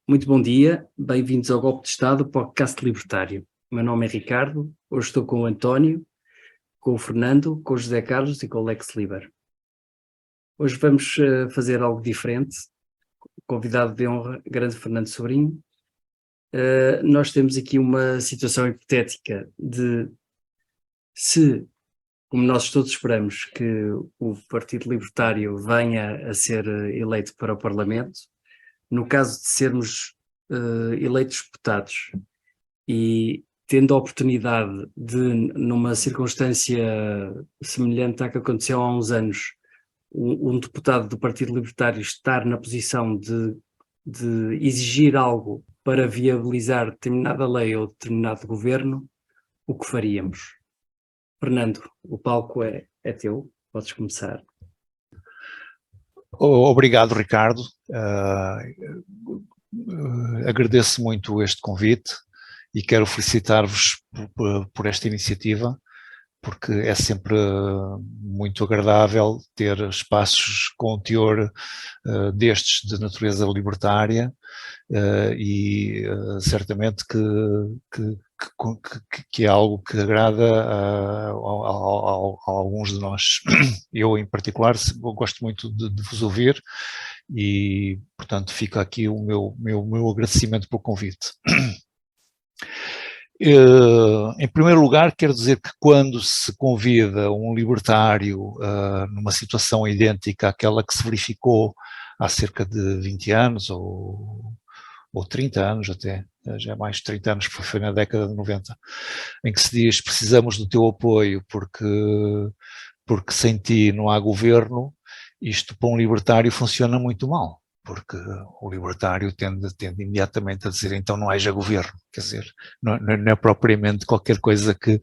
Muito bom dia, bem-vindos ao Golpe de Estado, podcast libertário. O meu nome é Ricardo, hoje estou com o António, com o Fernando, com o José Carlos e com o Lex Liber. Hoje vamos fazer algo diferente, convidado de honra, grande Fernando Sobrinho. Nós temos aqui uma situação hipotética de se, como nós todos esperamos, que o Partido Libertário venha a ser eleito para o Parlamento, no caso de sermos eleitos deputados e tendo a oportunidade de, numa circunstância semelhante à que aconteceu há uns anos, um deputado do Partido Libertário estar na posição de exigir algo para viabilizar determinada lei ou determinado governo, o que faríamos? Fernando, o palco é teu, podes começar. Obrigado, Ricardo. Agradeço muito este convite e quero felicitar-vos por esta iniciativa, porque é sempre muito agradável ter espaços com teor destes de natureza libertária e certamente que é algo que agrada a alguns de nós. Eu, em particular, gosto muito de vos ouvir e, portanto, fica aqui o meu agradecimento pelo convite. Em primeiro lugar, quero dizer que quando se convida um libertário numa situação idêntica àquela que se verificou há cerca de 20 anos ou 30 anos até, já mais de 30 anos, porque foi na década de 90, em que se diz: precisamos do teu apoio porque sem ti não há governo. Isto para um libertário funciona muito mal, porque o libertário tende imediatamente a dizer: então não haja governo. Quer dizer, não é propriamente qualquer coisa que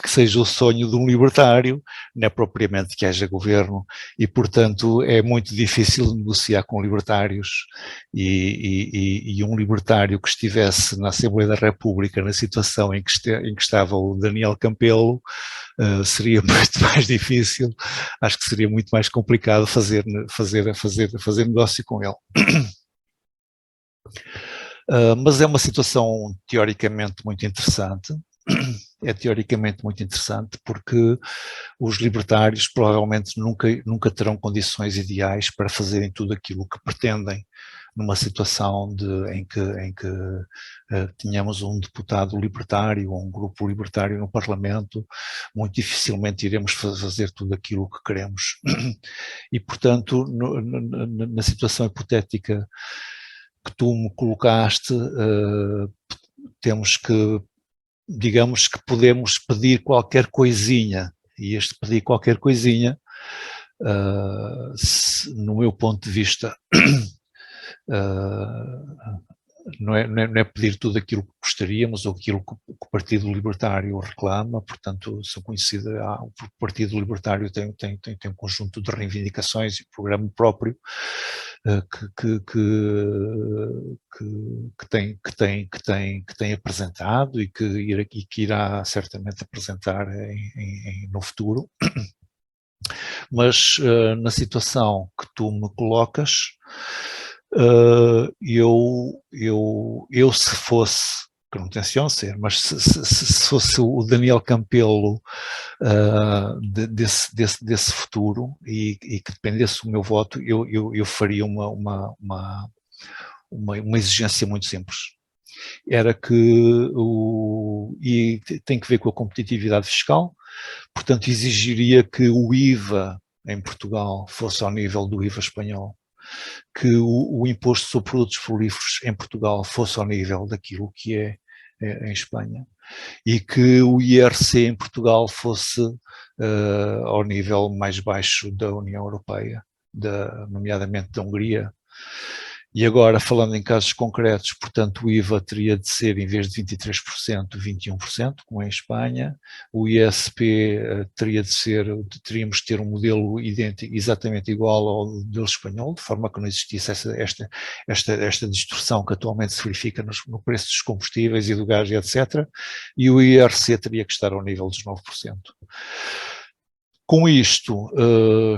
seja o sonho de um libertário, não é propriamente que haja governo, e portanto é muito difícil negociar com libertários, e um libertário que estivesse na Assembleia da República na situação em que estava o Daniel Campelo, seria muito mais difícil, acho que seria muito mais complicado fazer negócio com ele. Mas é uma situação teoricamente muito interessante. É teoricamente muito interessante porque os libertários provavelmente nunca terão condições ideais para fazerem tudo aquilo que pretendem numa situação em que tenhamos um deputado libertário ou um grupo libertário no Parlamento. Muito dificilmente iremos fazer tudo aquilo que queremos. E, portanto, na situação hipotética que tu me colocaste, temos que, digamos que podemos pedir qualquer coisinha, e este pedir qualquer coisinha, no meu ponto de vista, não é pedir tudo aquilo que gostaríamos ou aquilo que o Partido Libertário reclama. Portanto, sou conhecido, o Partido Libertário tem um conjunto de reivindicações e programa próprio que tem apresentado e que irá certamente apresentar no futuro. Mas na situação que tu me colocas, eu se fosse, que não tenciono ser, mas se fosse o Daniel Campelo desse futuro e que dependesse do meu voto, eu faria uma exigência muito simples. Era que, e tem que ver com a competitividade fiscal, portanto exigiria que o IVA em Portugal fosse ao nível do IVA espanhol, que o imposto sobre produtos floríferos em Portugal fosse ao nível daquilo que é em Espanha, e que o IRC em Portugal fosse ao nível mais baixo da União Europeia, nomeadamente da Hungria. E agora, falando em casos concretos, portanto, o IVA teria de ser, em vez de 23%, 21%, como é em Espanha. O ISP teríamos de ter um modelo idêntico, exatamente igual ao modelo espanhol, de forma que não existisse esta distorção que atualmente se verifica no preço dos combustíveis e do gás, etc. E o IRC teria que estar ao nível dos 9%. Com isto,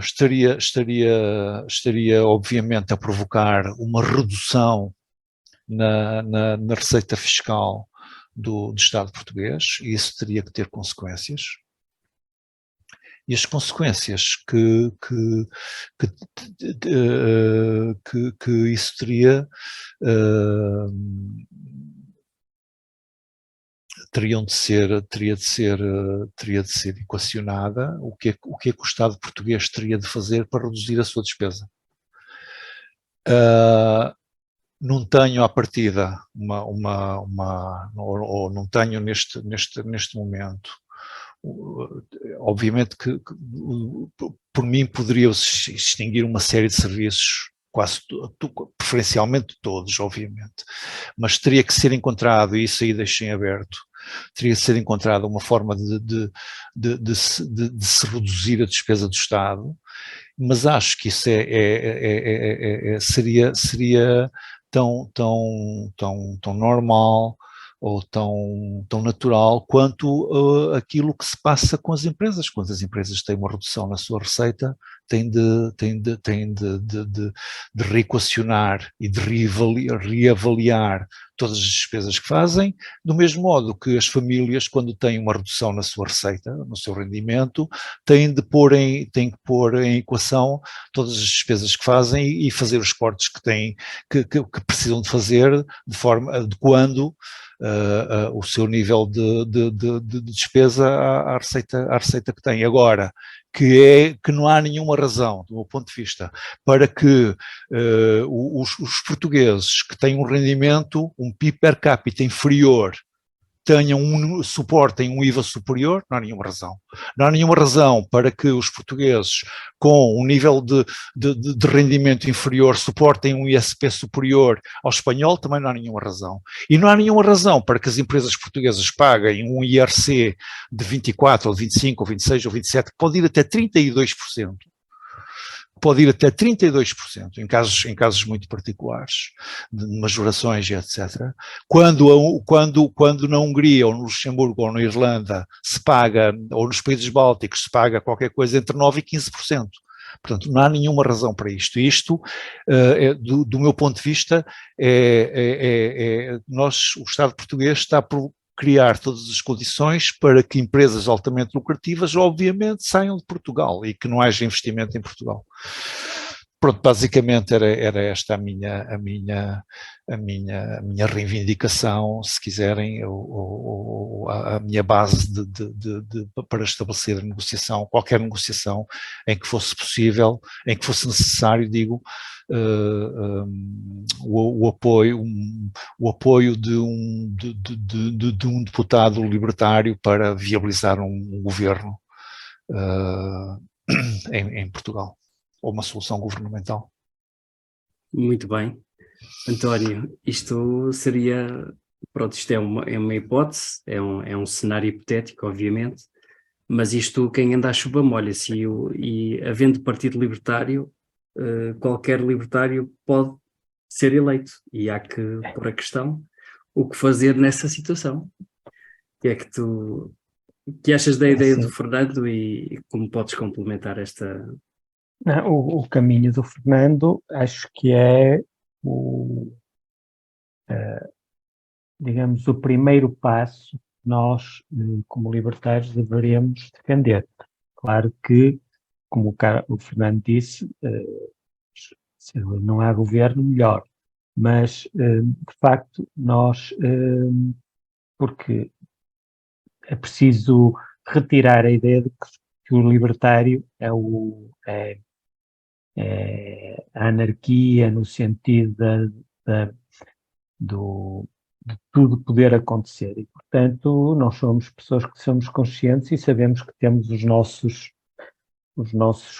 estaria obviamente a provocar uma redução na receita fiscal do Estado português, e isso teria que ter consequências. E as consequências que isso teria teria de ser equacionada. O que é que o Estado português teria de fazer para reduzir a sua despesa? Não tenho à partida ou não tenho neste momento. Obviamente que por mim poderia-se extinguir uma série de serviços, preferencialmente todos, obviamente, mas teria que ser encontrado, e isso aí deixo em aberto, teria que ser encontrada uma forma de se reduzir a despesa do Estado, mas acho que isso seria tão normal ou tão natural quanto aquilo que se passa com as empresas. Quando as empresas têm uma redução na sua receita, têm de reequacionar e de reavaliar todas as despesas que fazem, do mesmo modo que as famílias, quando têm uma redução na sua receita, no seu rendimento, têm que pôr em equação todas as despesas que fazem e fazer os cortes que precisam de fazer, de forma adequando o seu nível de despesa à receita que tem. Agora, que não há nenhuma razão, do meu ponto de vista, para que os portugueses que têm um rendimento, um PIB per capita inferior, suportem um IVA superior, não há nenhuma razão. Não há nenhuma razão para que os portugueses com um nível de rendimento inferior suportem um ISP superior ao espanhol, também não há nenhuma razão. E não há nenhuma razão para que as empresas portuguesas paguem um IRC de 24%, ou 25%, ou 26%, ou 27%, que pode ir até 32%. Pode ir até 32% em casos muito particulares, de majorações e etc. Quando na Hungria, ou no Luxemburgo, ou na Irlanda, se paga, ou nos países bálticos, se paga qualquer coisa entre 9% e 15%. Portanto, não há nenhuma razão para isto. Isto, do meu ponto de vista, o Estado português está por criar todas as condições para que empresas altamente lucrativas, obviamente, saiam de Portugal e que não haja investimento em Portugal. Pronto, basicamente era esta a minha reivindicação, se quiserem, ou a minha base para estabelecer a negociação, qualquer negociação em que fosse possível, em que fosse necessário, digo, o apoio de um deputado libertário para viabilizar um governo em Portugal, ou uma solução governamental. Muito bem. António, isto seria, pronto, isto é uma hipótese, é um cenário hipotético, obviamente, mas isto quem anda à chuva molha-se, e havendo partido libertário, qualquer libertário pode ser eleito, e há que pôr a questão, o que fazer nessa situação. O que é que achas da ideia do Fernando, e como podes complementar esta... O caminho do Fernando acho que é digamos, o primeiro passo que nós, como libertários, deveríamos defender. Claro que, como o Fernando disse, se não há governo, melhor. Mas, de facto, nós, porque é preciso retirar a ideia de que o libertário é a anarquia no sentido de tudo poder acontecer, e portanto nós somos pessoas que somos conscientes e sabemos que temos os nossos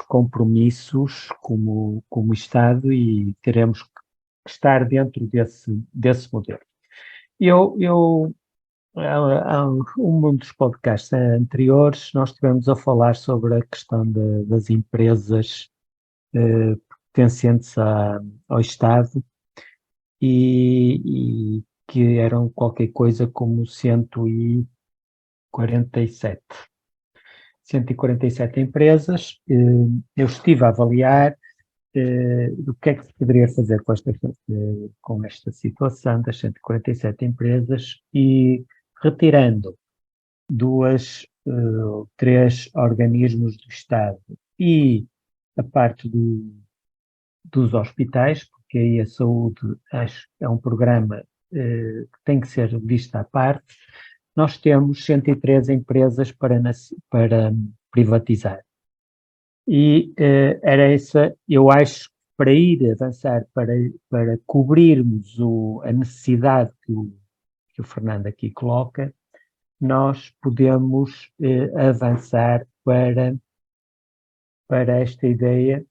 compromissos como Estado, e teremos que estar dentro desse modelo. Um dos podcasts anteriores nós estivemos a falar sobre a questão das empresas pertencentes ao Estado, e que eram qualquer coisa como 147 empresas. Eu estive a avaliar do que é que se poderia fazer com esta situação das 147 empresas e retirando três organismos do Estado e a parte dos hospitais, porque aí a saúde acho que é um programa que tem que ser visto à parte. Nós temos 103 empresas para privatizar. E era essa, eu acho, para ir avançar, para cobrirmos a necessidade que o Fernando aqui coloca, nós podemos avançar para esta ideia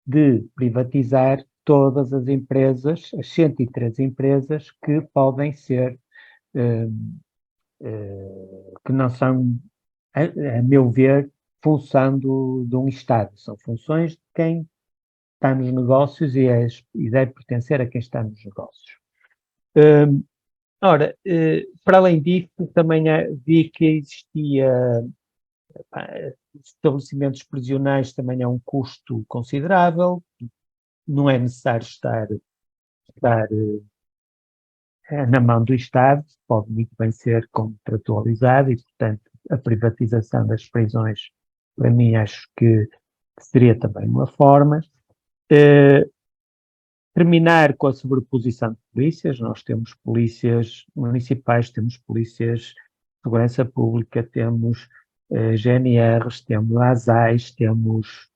de privatizar todas as empresas, as 103 empresas que podem ser, que não são, a meu ver, função de um Estado, são funções de quem está nos negócios e deve pertencer a quem está nos negócios. Ora, para além disso, também vi que existia estabelecimentos prisionais, também é um custo considerável, não é necessário estar na mão do Estado, pode muito bem ser contratualizado e, portanto, a privatização das prisões, para mim, acho que seria também uma forma. Terminar com a sobreposição de polícias, nós temos polícias municipais, temos polícias de segurança pública, temos GNRs, temos ASAIs, temos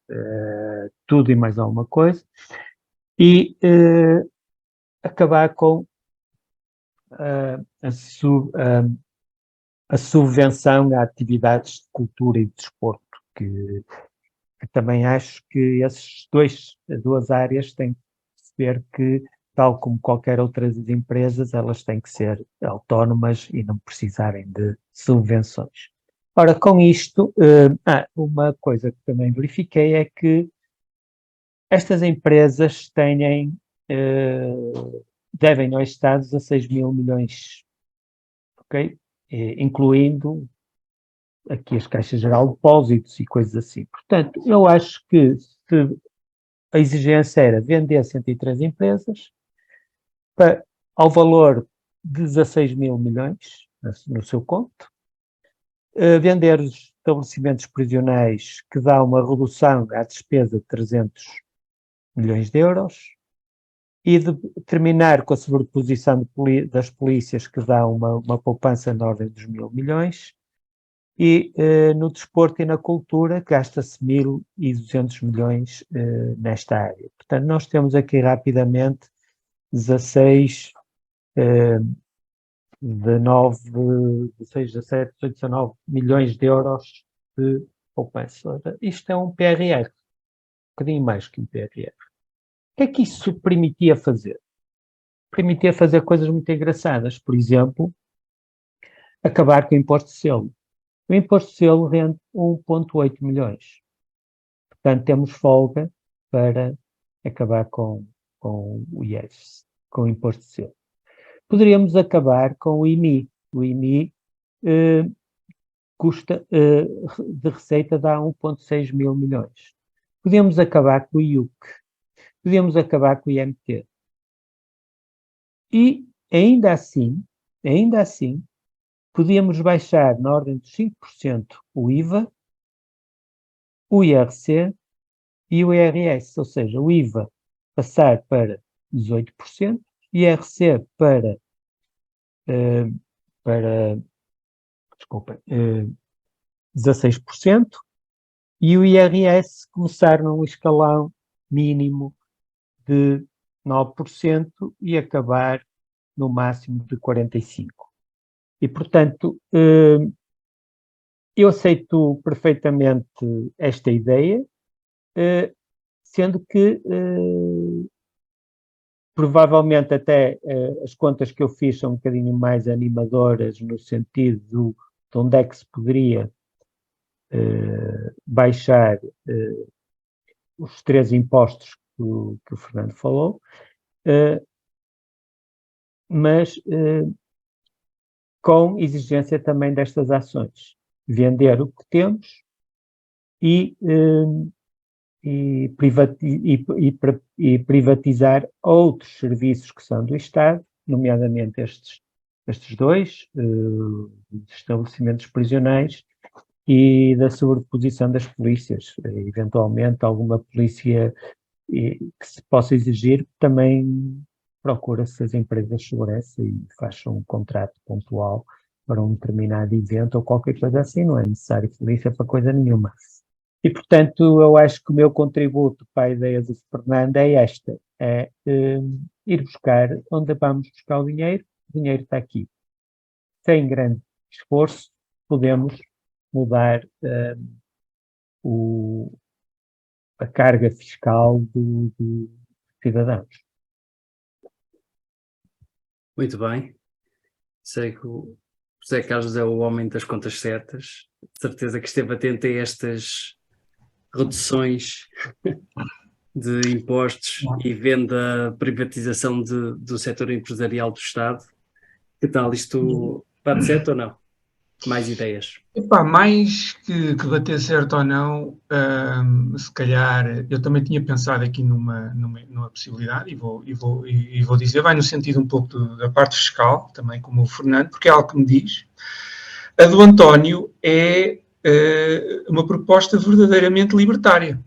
tudo e mais alguma coisa, e acabar com a subvenção a atividades de cultura e de desporto, que também acho que essas duas áreas têm que perceber que, tal como qualquer outras empresas, elas têm que ser autónomas e não precisarem de subvenções. Ora, com isto, uma coisa que também verifiquei é que estas empresas devem aos Estados 16 mil milhões, ok? Incluindo aqui as caixas geral de depósitos e coisas assim. Portanto, eu acho que se a exigência era vender 103 empresas ao valor de 16 mil milhões no seu conto, vender os estabelecimentos prisionais, que dá uma redução à despesa de 300 milhões de euros, e de terminar com a sobreposição das polícias, que dá uma poupança na ordem dos 1.000 milhões, e no desporto e na cultura gasta-se 1.200 milhões nesta área. Portanto, nós temos aqui rapidamente 16, 19, 16, 17, 18, 19 milhões de euros de poupança. Isto é um PRR, um bocadinho mais que um PRR. O que é que isso permitia fazer? Permitia fazer coisas muito engraçadas. Por exemplo, acabar com o imposto de selo. O imposto de selo rende 1,8 milhões. Portanto, temos folga para acabar com o IES, com o imposto de selo. Poderíamos acabar com o IMI. O IMI custa, de receita dá 1,6 mil milhões. Podemos acabar com o IUC. Podemos acabar com o IMT. E, ainda assim, podíamos baixar na ordem de 5% o IVA, o IRC e o IRS, ou seja, o IVA passar para 18%, IRC para 16% e o IRS começar num escalão mínimo de 9% e acabar no máximo de 45%. E, portanto, eu aceito perfeitamente esta ideia, sendo que provavelmente até as contas que eu fiz são um bocadinho mais animadoras no sentido de onde é que se poderia baixar os três impostos que o Fernando falou, mas com exigência também destas ações. Vender o que temos e e privatizar outros serviços que são do Estado, nomeadamente estes dois, estabelecimentos prisionais e da sobreposição das polícias. Eventualmente, alguma polícia que se possa exigir também procura-se as empresas de segurança e faz um contrato pontual para um determinado evento ou qualquer coisa assim, não é necessário polícia para coisa nenhuma. E, portanto, eu acho que o meu contributo para a ideia do Fernando é esta, é ir buscar onde vamos buscar o dinheiro está aqui. Sem grande esforço, podemos mudar a carga fiscal dos cidadãos. Muito bem. Sei que o José Carlos é o homem das contas certas. De certeza que esteve atento a estas reduções de impostos e venda, privatização do setor empresarial do Estado. Que tal? Isto bate certo ou não? Mais ideias? Epá, mais que bater certo ou não, se calhar eu também tinha pensado aqui numa possibilidade e vou dizer, vai no sentido um pouco da parte fiscal, também como o Fernando, porque é algo que me diz. A do António é uma proposta verdadeiramente libertária.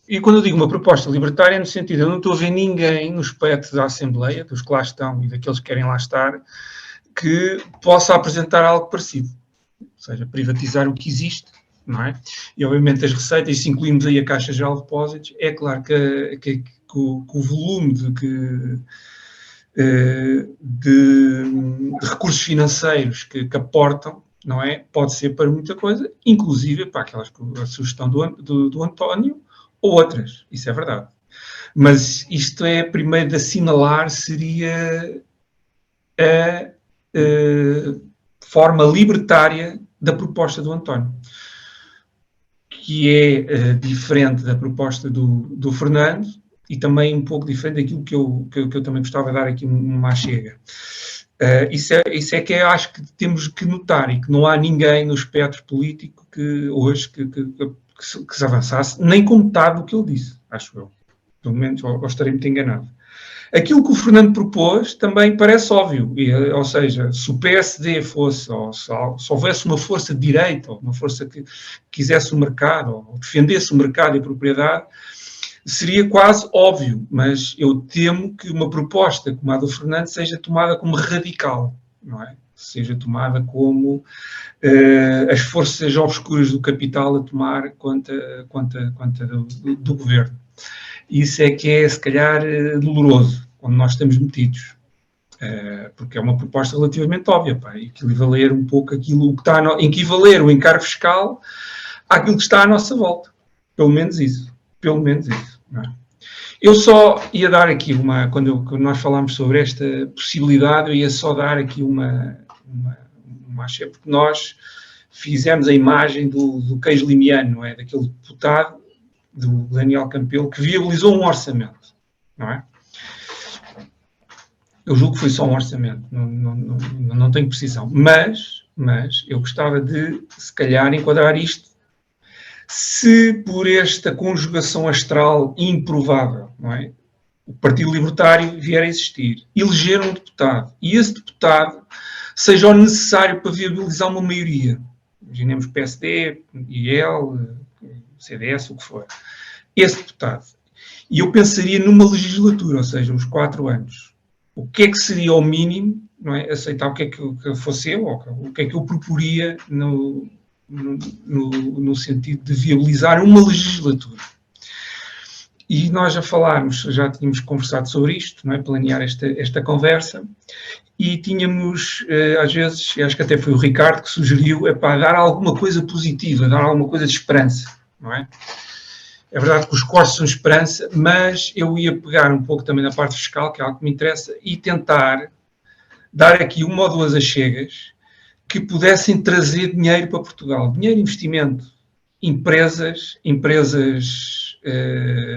E quando eu digo uma proposta libertária é no sentido, eu não estou a ver ninguém no espectro da Assembleia, dos que lá estão e daqueles que querem lá estar, que possa apresentar algo parecido. Ou seja, privatizar o que existe, não é? E, obviamente, as receitas, e se incluímos aí a Caixa Geral de Depósitos, é claro que o volume de recursos financeiros que aportam, não é? Pode ser para muita coisa, inclusive para a sugestão do António ou outras, isso é verdade. Mas isto é, primeiro de assinalar, seria a forma libertária da proposta do António, que é diferente da proposta do Fernando e também um pouco diferente daquilo que eu também gostava de dar aqui uma chega. Isso é que eu acho que temos que notar e que não há ninguém no espectro político que hoje que se avançasse, nem com metade do que ele disse, acho eu. Pelo menos, ou estarei muito enganado. Aquilo que o Fernando propôs também parece óbvio, ou seja, se o PSD fosse, ou se houvesse uma força de direita, ou uma força que quisesse o mercado, ou defendesse o mercado e a propriedade, seria quase óbvio, mas eu temo que uma proposta como a do Fernando seja tomada como radical, não é? Seja tomada como as forças obscuras do capital a tomar conta do governo. Isso é que é, se calhar, doloroso, onde nós estamos metidos. Porque é uma proposta relativamente óbvia, pá, equivaler um pouco aquilo que está equivaler o encargo fiscal àquilo que está à nossa volta. Pelo menos isso. Não é? Eu só ia dar aqui quando nós falámos sobre esta possibilidade, eu ia só dar aqui uma porque nós fizemos a imagem do queijo limiano, não é? Daquele deputado do Daniel Campelo, que viabilizou um orçamento, não é? Eu julgo que foi só um orçamento, não tenho precisão, mas eu gostava de, se calhar, enquadrar isto, se por esta conjugação astral improvável, não é? O Partido Libertário vier a existir, eleger um deputado, e esse deputado seja o necessário para viabilizar uma maioria. Imaginemos PSD, IL, CDS, o que for. Esse deputado. E eu pensaria numa legislatura, ou seja, os 4 anos. O que é que seria o mínimo, não é? Aceitar o que é que fosse eu, ou o que é que eu proporia no sentido de viabilizar uma legislatura. E nós já tínhamos conversado sobre isto, não é? Planear esta conversa, e tínhamos, às vezes, acho que até foi o Ricardo que sugeriu, dar alguma coisa positiva, dar alguma coisa de esperança, não é? É verdade que os cortes são esperança, mas eu ia pegar um pouco também na parte fiscal, que é algo que me interessa, e tentar dar aqui uma ou duas achegas que pudessem trazer dinheiro para Portugal. Dinheiro, investimento, empresas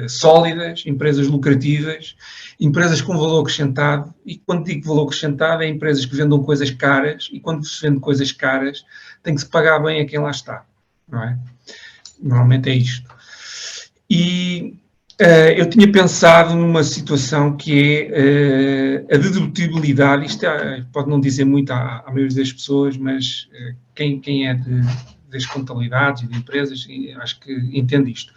sólidas, empresas lucrativas, empresas com valor acrescentado, e quando digo valor acrescentado é empresas que vendam coisas caras, e quando se vende coisas caras tem que se pagar bem a quem lá está, não é? Normalmente é isto. E eu tinha pensado numa situação que é a dedutibilidade. Isto pode não dizer muito à maioria das pessoas, mas quem é das contabilidades e de empresas, acho que entende isto.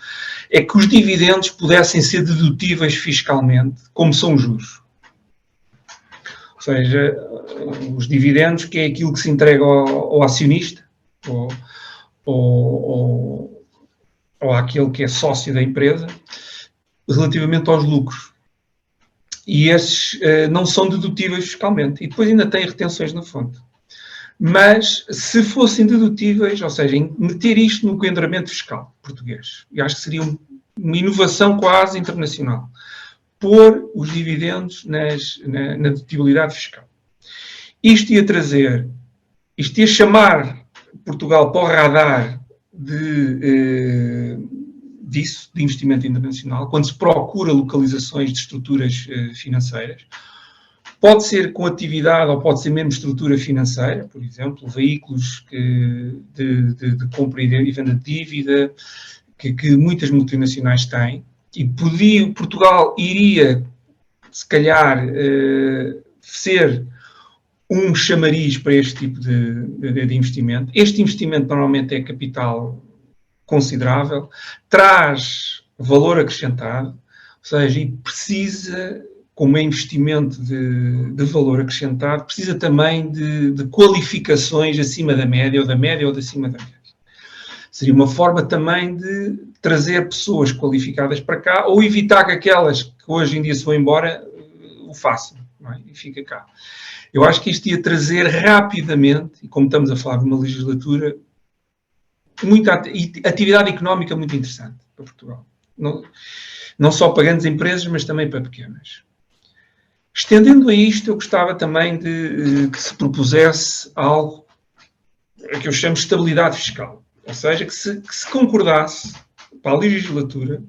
É que os dividendos pudessem ser dedutíveis fiscalmente, como são os juros. Ou seja, os dividendos, que é aquilo que se entrega ao acionista, ou àquele que é sócio da empresa, relativamente aos lucros. E esses não são dedutíveis fiscalmente. E depois ainda têm retenções na fonte. Mas, se fossem dedutíveis, ou seja, meter isto no enquadramento fiscal português, e acho que seria uma inovação quase internacional, pôr os dividendos na dedutibilidade fiscal. Isto ia chamar Portugal para o radar disso, de investimento internacional, quando se procura localizações de estruturas financeiras. Pode ser com atividade ou pode ser mesmo estrutura financeira, por exemplo, veículos de compra e venda de dívida, que muitas multinacionais têm, e Portugal iria, se calhar, ser um chamariz para este tipo de investimento. Este investimento normalmente é capital considerável, traz valor acrescentado, ou seja, e precisa, como é investimento de valor acrescentado, precisa também de qualificações acima da média ou de acima da média. Seria uma forma também de trazer pessoas qualificadas para cá ou evitar que aquelas que hoje em dia se vão embora o façam, não é? E fica cá. Eu acho que isto ia trazer rapidamente, e como estamos a falar de uma legislatura, muita atividade económica muito interessante para Portugal. Não só para grandes empresas, mas também para pequenas. Estendendo a isto, eu gostava também de que se propusesse algo que eu chamo de estabilidade fiscal. Ou seja, que se concordasse para a legislatura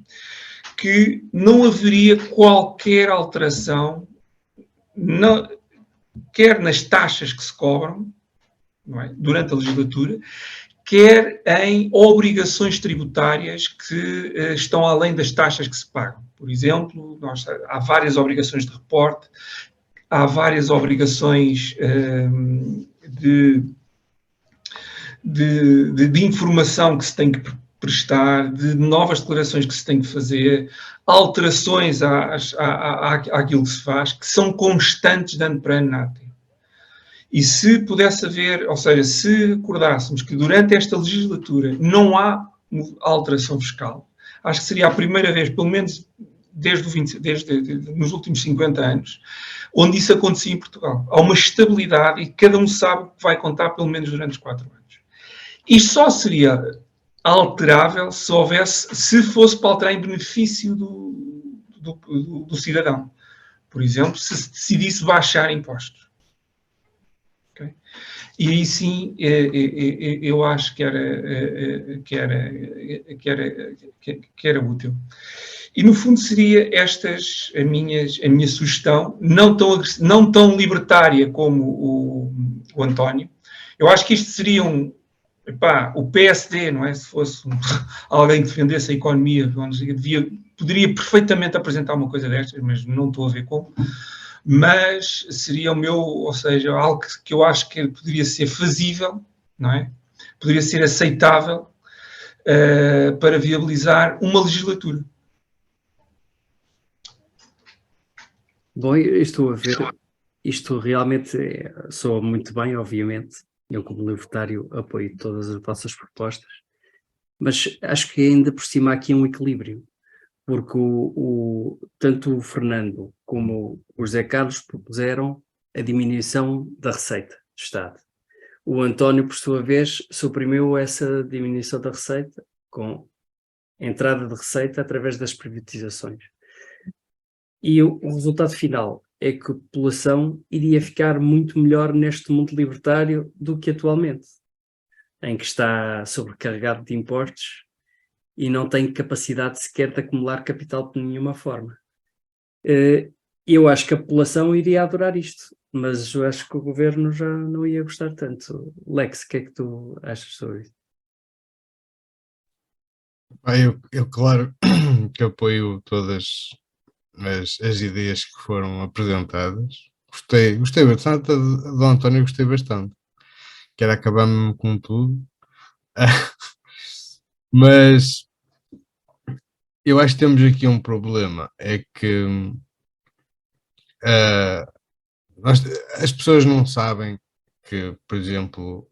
que não haveria qualquer alteração, quer nas taxas que se cobram, não é, durante a legislatura, quer em obrigações tributárias que estão além das taxas que se pagam. Por exemplo, há várias obrigações de reporte, há várias obrigações de informação que se tem que prestar, de novas declarações que se tem que fazer, alterações àquilo que se faz, que são constantes de ano para ano na AT. E se pudesse haver, ou seja, se acordássemos que durante esta legislatura não há alteração fiscal, acho que seria a primeira vez, pelo menos nos últimos 50 anos, onde isso acontecia em Portugal. Há uma estabilidade e cada um sabe que vai contar pelo menos durante os 4 anos. Isto só seria alterável se fosse para alterar em benefício do cidadão. Por exemplo, se decidisse baixar impostos. Okay? E aí sim, eu acho que era útil. E no fundo seria a minha sugestão, não tão libertária como o António. Eu acho que isto seria o PSD, não é? Se fosse alguém que defendesse a economia, poderia perfeitamente apresentar uma coisa destas, mas não estou a ver como. Mas seria ou seja, algo que eu acho que poderia ser fazível, não é? Poderia ser aceitável para viabilizar uma legislatura. Bom, eu estou a ver, isto realmente soa muito bem, obviamente. Eu, como libertário, apoio todas as vossas propostas, mas acho que ainda por cima há aqui um equilíbrio, porque tanto o Fernando como o José Carlos propuseram a diminuição da receita do Estado. O António, por sua vez, suprimiu essa diminuição da receita com entrada de receita através das privatizações. E o resultado final é que a população iria ficar muito melhor neste mundo libertário do que atualmente, em que está sobrecarregado de impostos e não tem capacidade sequer de acumular capital de nenhuma forma. Eu acho que a população iria adorar isto, mas eu acho que o governo já não ia gostar tanto. Lex, o que é que tu achas sobre isso? Eu claro, que apoio todas as ideias que foram apresentadas. Gostei bastante, do António gostei bastante. Quero acabar mesmo com tudo. Mas eu acho que temos aqui um problema, é que as pessoas não sabem que, por exemplo,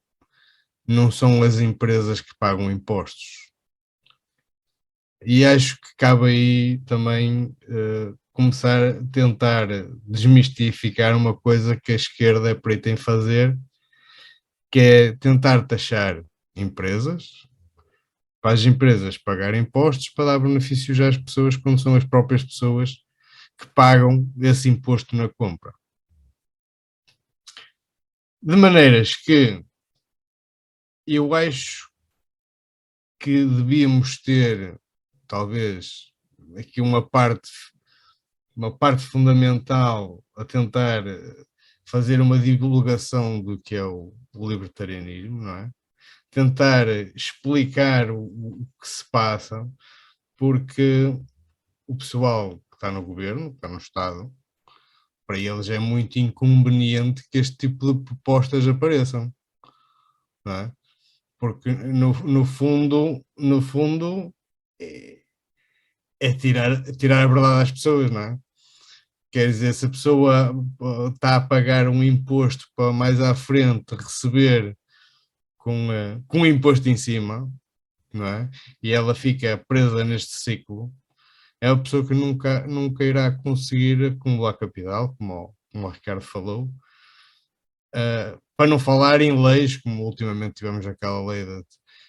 não são as empresas que pagam impostos. E acho que cabe aí também começar a tentar desmistificar uma coisa que a esquerda é preta em fazer, que é tentar taxar empresas, para as empresas pagarem impostos para dar benefícios às pessoas, quando são as próprias pessoas que pagam esse imposto na compra. De maneiras que eu acho que devíamos ter, talvez, aqui uma parte fundamental a tentar fazer uma divulgação do que é o libertarianismo, não é? Tentar explicar o que se passa, porque o pessoal que está no governo, que está no Estado, para eles é muito inconveniente que este tipo de propostas apareçam, não é? Porque no fundo é tirar a verdade às pessoas, não é? Quer dizer, se a pessoa está a pagar um imposto para mais à frente receber com um imposto em cima, não é? E ela fica presa neste ciclo, é uma pessoa que nunca irá conseguir acumular capital, como o Ricardo falou, para não falar em leis, como ultimamente tivemos aquela lei de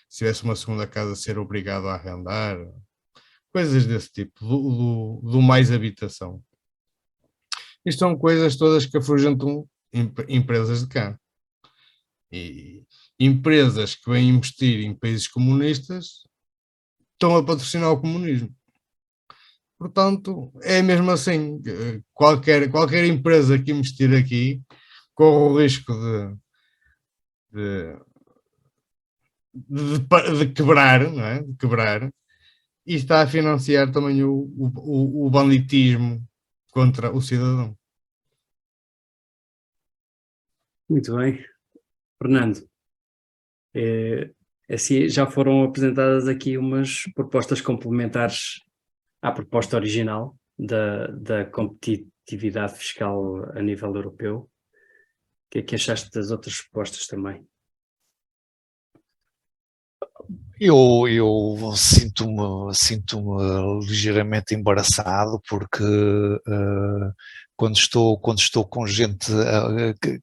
se tivesse uma segunda casa ser obrigado a arrendar, coisas desse tipo, do mais habitação. Isto são coisas todas que afugentam empresas de cá. E empresas que vêm investir em países comunistas estão a patrocinar o comunismo. Portanto, é mesmo assim. Qualquer empresa que investir aqui corre o risco de quebrar, não é? De quebrar, e está a financiar também o banditismo contra o cidadão. Muito bem. Fernando, assim, já foram apresentadas aqui umas propostas complementares à proposta original da competitividade fiscal a nível europeu. O que é que achaste das outras propostas também? Eu sinto-me ligeiramente embaraçado, porque quando estou com gente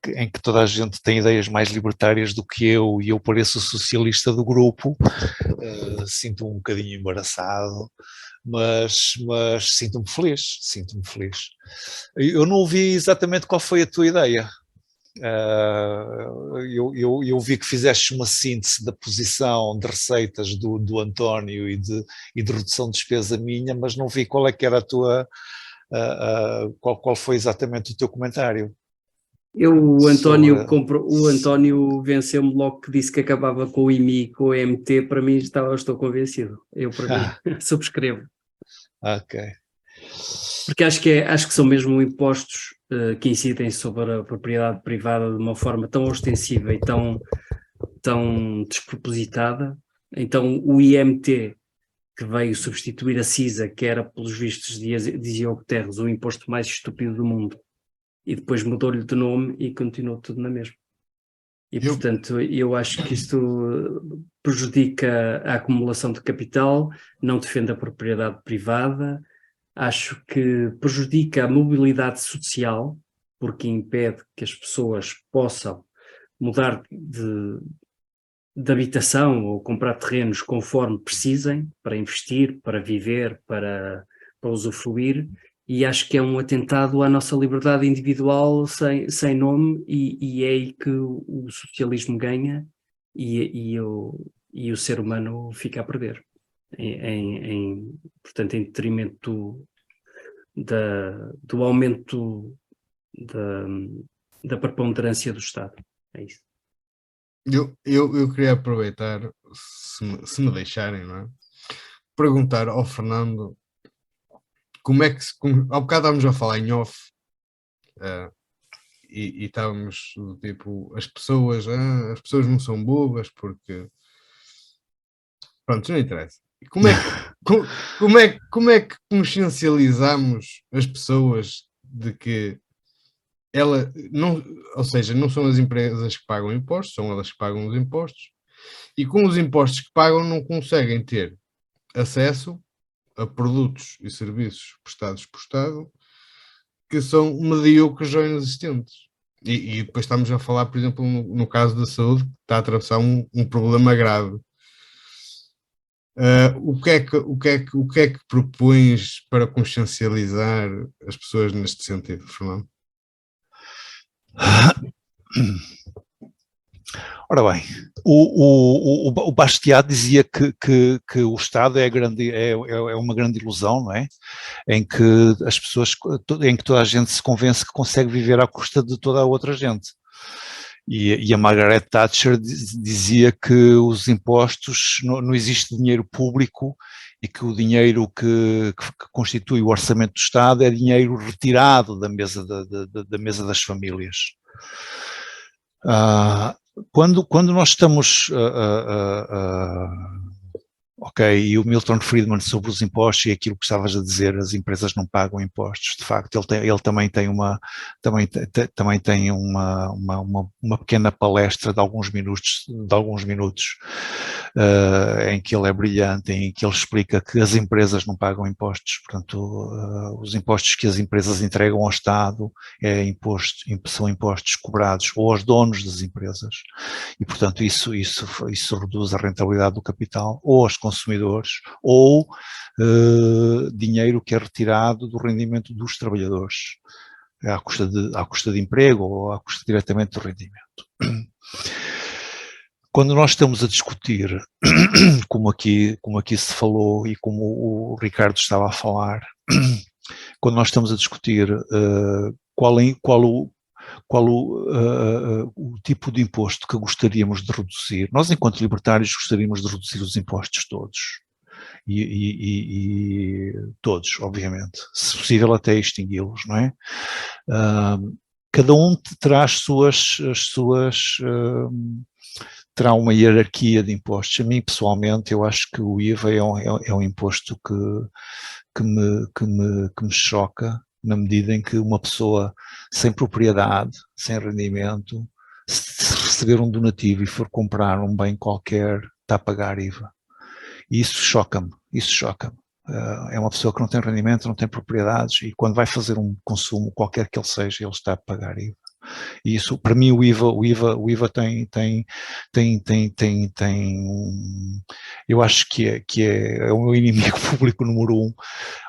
em que toda a gente tem ideias mais libertárias do que eu, e eu pareço o socialista do grupo, sinto-me um bocadinho embaraçado, mas sinto-me feliz. Eu não ouvi exatamente qual foi a tua ideia. Eu vi que fizeste uma síntese da posição de receitas do António e de redução de despesa minha, mas não vi qual é que era a tua, qual foi exatamente o teu comentário. O António venceu-me logo, que disse que acabava com o IMI e com o MT. Para mim, estou convencido. Para mim, subscrevo. Ok. Porque acho que são mesmo impostos que incidem sobre a propriedade privada de uma forma tão ostensiva e tão despropositada. Então, o IMT, que veio substituir a CISA, que era, pelos vistos, dizia o Guterres, o imposto mais estúpido do mundo, e depois mudou-lhe de nome e continuou tudo na mesma. E, portanto, eu acho que isto prejudica a acumulação de capital, não defende a propriedade privada. Acho que prejudica a mobilidade social, porque impede que as pessoas possam mudar de habitação ou comprar terrenos conforme precisem, para investir, para viver, para usufruir, e acho que é um atentado à nossa liberdade individual sem nome, e é aí que o socialismo ganha e o ser humano fica a perder. Portanto, em detrimento do aumento da preponderância do Estado. É isso. Eu queria aproveitar, se me deixarem, não é? Perguntar ao Fernando como é que ao bocado estávamos a falar em off, e estávamos do tipo, as pessoas não são bobas porque pronto, não interessa. Como é que consciencializamos as pessoas de que ou seja, não são as empresas que pagam impostos, são elas que pagam os impostos, e com os impostos que pagam não conseguem ter acesso a produtos e serviços prestados por Estado que são medíocres ou inexistentes. E depois estamos a falar, por exemplo, no caso da saúde, que está a atravessar um problema grave. O que é que propões para consciencializar as pessoas neste sentido, Fernando? Ora bem, o Bastiat dizia que o Estado é uma grande ilusão, não é? Em que as pessoas, em que toda a gente se convence que consegue viver à custa de toda a outra gente. E a Margaret Thatcher dizia que os impostos, não existe dinheiro público e que o dinheiro que constitui o orçamento do Estado é dinheiro retirado da mesa das famílias. Quando nós estamos, e o Milton Friedman sobre os impostos e aquilo que estavas a dizer, as empresas não pagam impostos, de facto ele também tem uma pequena palestra de alguns minutos em que ele é brilhante, em que ele explica que as empresas não pagam impostos, portanto os impostos que as empresas entregam ao Estado são impostos cobrados ou aos donos das empresas e portanto isso reduz a rentabilidade do capital ou aos consumidores ou dinheiro que é retirado do rendimento dos trabalhadores à custa de emprego ou à custa diretamente do rendimento. Quando nós estamos a discutir, como aqui se falou e como o Ricardo estava a falar, quando nós estamos a discutir qual o tipo de imposto que gostaríamos de reduzir, nós enquanto libertários gostaríamos de reduzir os impostos todos. E todos, obviamente, se possível até extingui-los, não é? Cada um terá terá uma hierarquia de impostos. A mim, pessoalmente, eu acho que o IVA é um imposto que me choca, na medida em que uma pessoa sem propriedade, sem rendimento, se receber um donativo e for comprar um bem qualquer, está a pagar IVA. E isso choca-me. É uma pessoa que não tem rendimento, não tem propriedades e quando vai fazer um consumo, qualquer que ele seja, ele está a pagar IVA. E isso, para mim, o IVA tem eu acho que é o meu inimigo público número 1.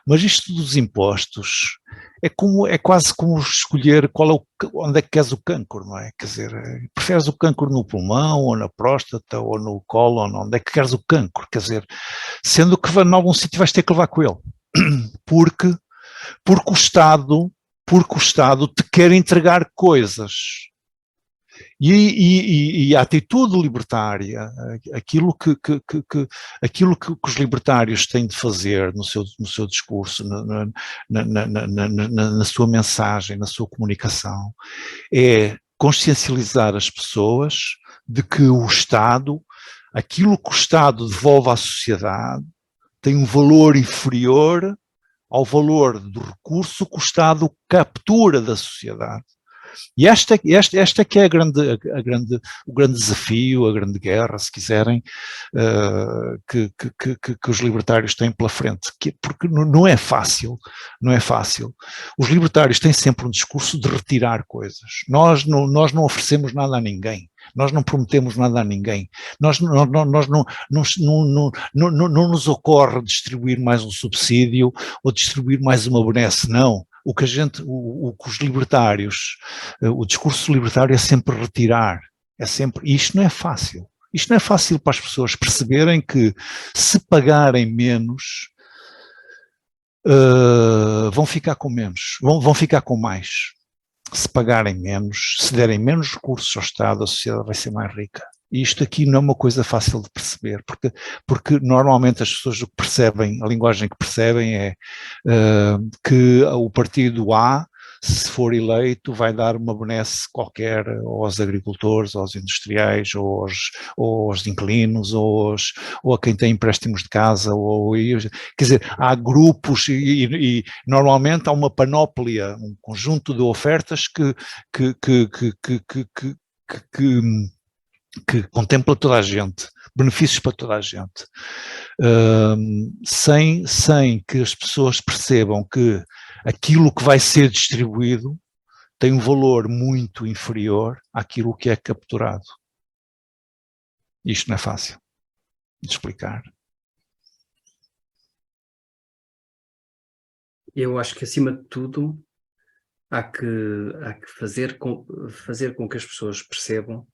Mas isto dos impostos é quase como escolher onde é que queres o cancro, não é? Quer dizer, preferes o cancro no pulmão, ou na próstata, ou no cólon, onde é que queres o cancro? Quer dizer, sendo que em algum sítio vais ter que levar com ele. Porque o Estado te quer entregar coisas. E a atitude libertária, aquilo que os libertários têm de fazer no seu discurso, na sua mensagem, na sua comunicação, é consciencializar as pessoas de que o Estado, aquilo que o Estado devolve à sociedade, tem um valor inferior ao valor do recurso que o Estado captura da sociedade. E esta que é o grande desafio, a grande guerra, se quiserem, que os libertários têm pela frente, porque não é fácil. Os libertários têm sempre um discurso de retirar coisas. Nós não oferecemos nada a ninguém. Nós não prometemos nada a ninguém. Não nos ocorre distribuir mais um subsídio ou distribuir mais uma benesse, não. O que os libertários, o discurso libertário é sempre retirar, e isto não é fácil. Isto não é fácil para as pessoas perceberem que se pagarem menos, vão ficar com menos, vão ficar com mais. Se pagarem menos, se derem menos recursos ao Estado, a sociedade vai ser mais rica. E isto aqui não é uma coisa fácil de perceber, porque normalmente as pessoas o que percebem, a linguagem que percebem é que o partido A, se for eleito, vai dar uma benesse qualquer aos agricultores, aos industriais, ou aos inquilinos, ou a quem tem empréstimos de casa, quer dizer, há grupos e normalmente há uma panóplia, um conjunto de ofertas que contempla toda a gente, benefícios para toda a gente, sem que as pessoas percebam que aquilo que vai ser distribuído tem um valor muito inferior àquilo que é capturado. Isto não é fácil de explicar. Eu acho que, acima de tudo, há que fazer com que as pessoas percebam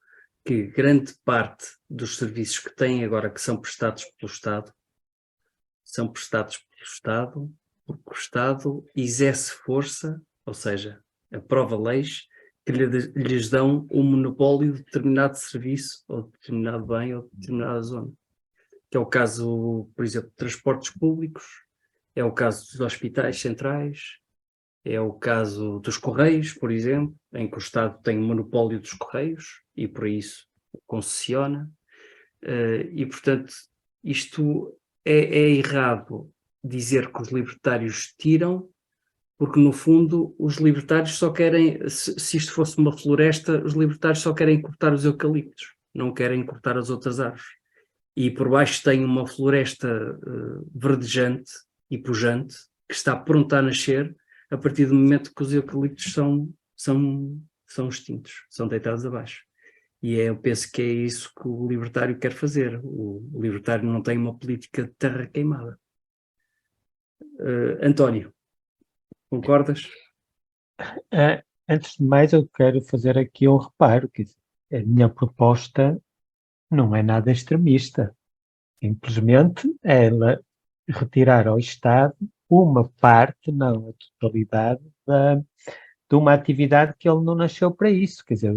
que grande parte dos serviços que têm agora, que são prestados pelo Estado, porque o Estado exerce força, ou seja, aprova leis que lhes dão um monopólio de determinado serviço, ou de determinado bem, ou de determinada zona. Que é o caso, por exemplo, de transportes públicos, é o caso dos hospitais centrais, é o caso dos Correios, por exemplo, em que o Estado tem o monopólio dos Correios e por isso concessiona. E, portanto, isto é errado dizer que os libertários tiram, porque, no fundo, os libertários só querem, se isto fosse uma floresta, os libertários só querem cortar os eucaliptos, não querem cortar as outras árvores. E por baixo tem uma floresta verdejante e pujante, que está pronta a nascer a partir do momento que os eucaliptos são extintos, são deitados abaixo. E eu penso que é isso que o libertário quer fazer. O libertário não tem uma política de terra queimada. António, concordas? Antes de mais, eu quero fazer aqui um reparo, que a minha proposta não é nada extremista. Simplesmente ela retirar ao Estado uma parte, não a totalidade, de uma atividade que ele não nasceu para isso. Quer dizer,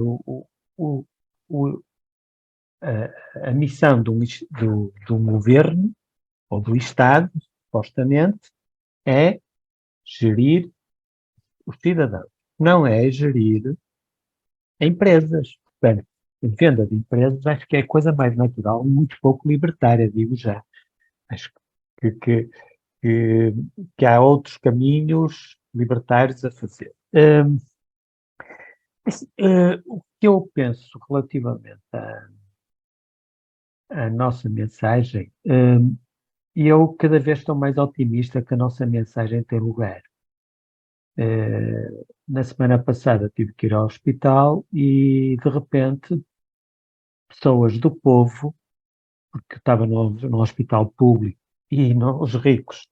a missão de um governo ou do Estado, supostamente, é gerir os cidadãos, não é gerir empresas. Bem, a venda de empresas acho que é a coisa mais natural e muito pouco libertária, digo já. Acho que há outros caminhos libertários a fazer. O que eu penso relativamente à nossa mensagem, eu cada vez estou mais otimista que a nossa mensagem tem lugar. Na semana passada tive que ir ao hospital e, de repente, pessoas do povo, porque estava no hospital público e os ricos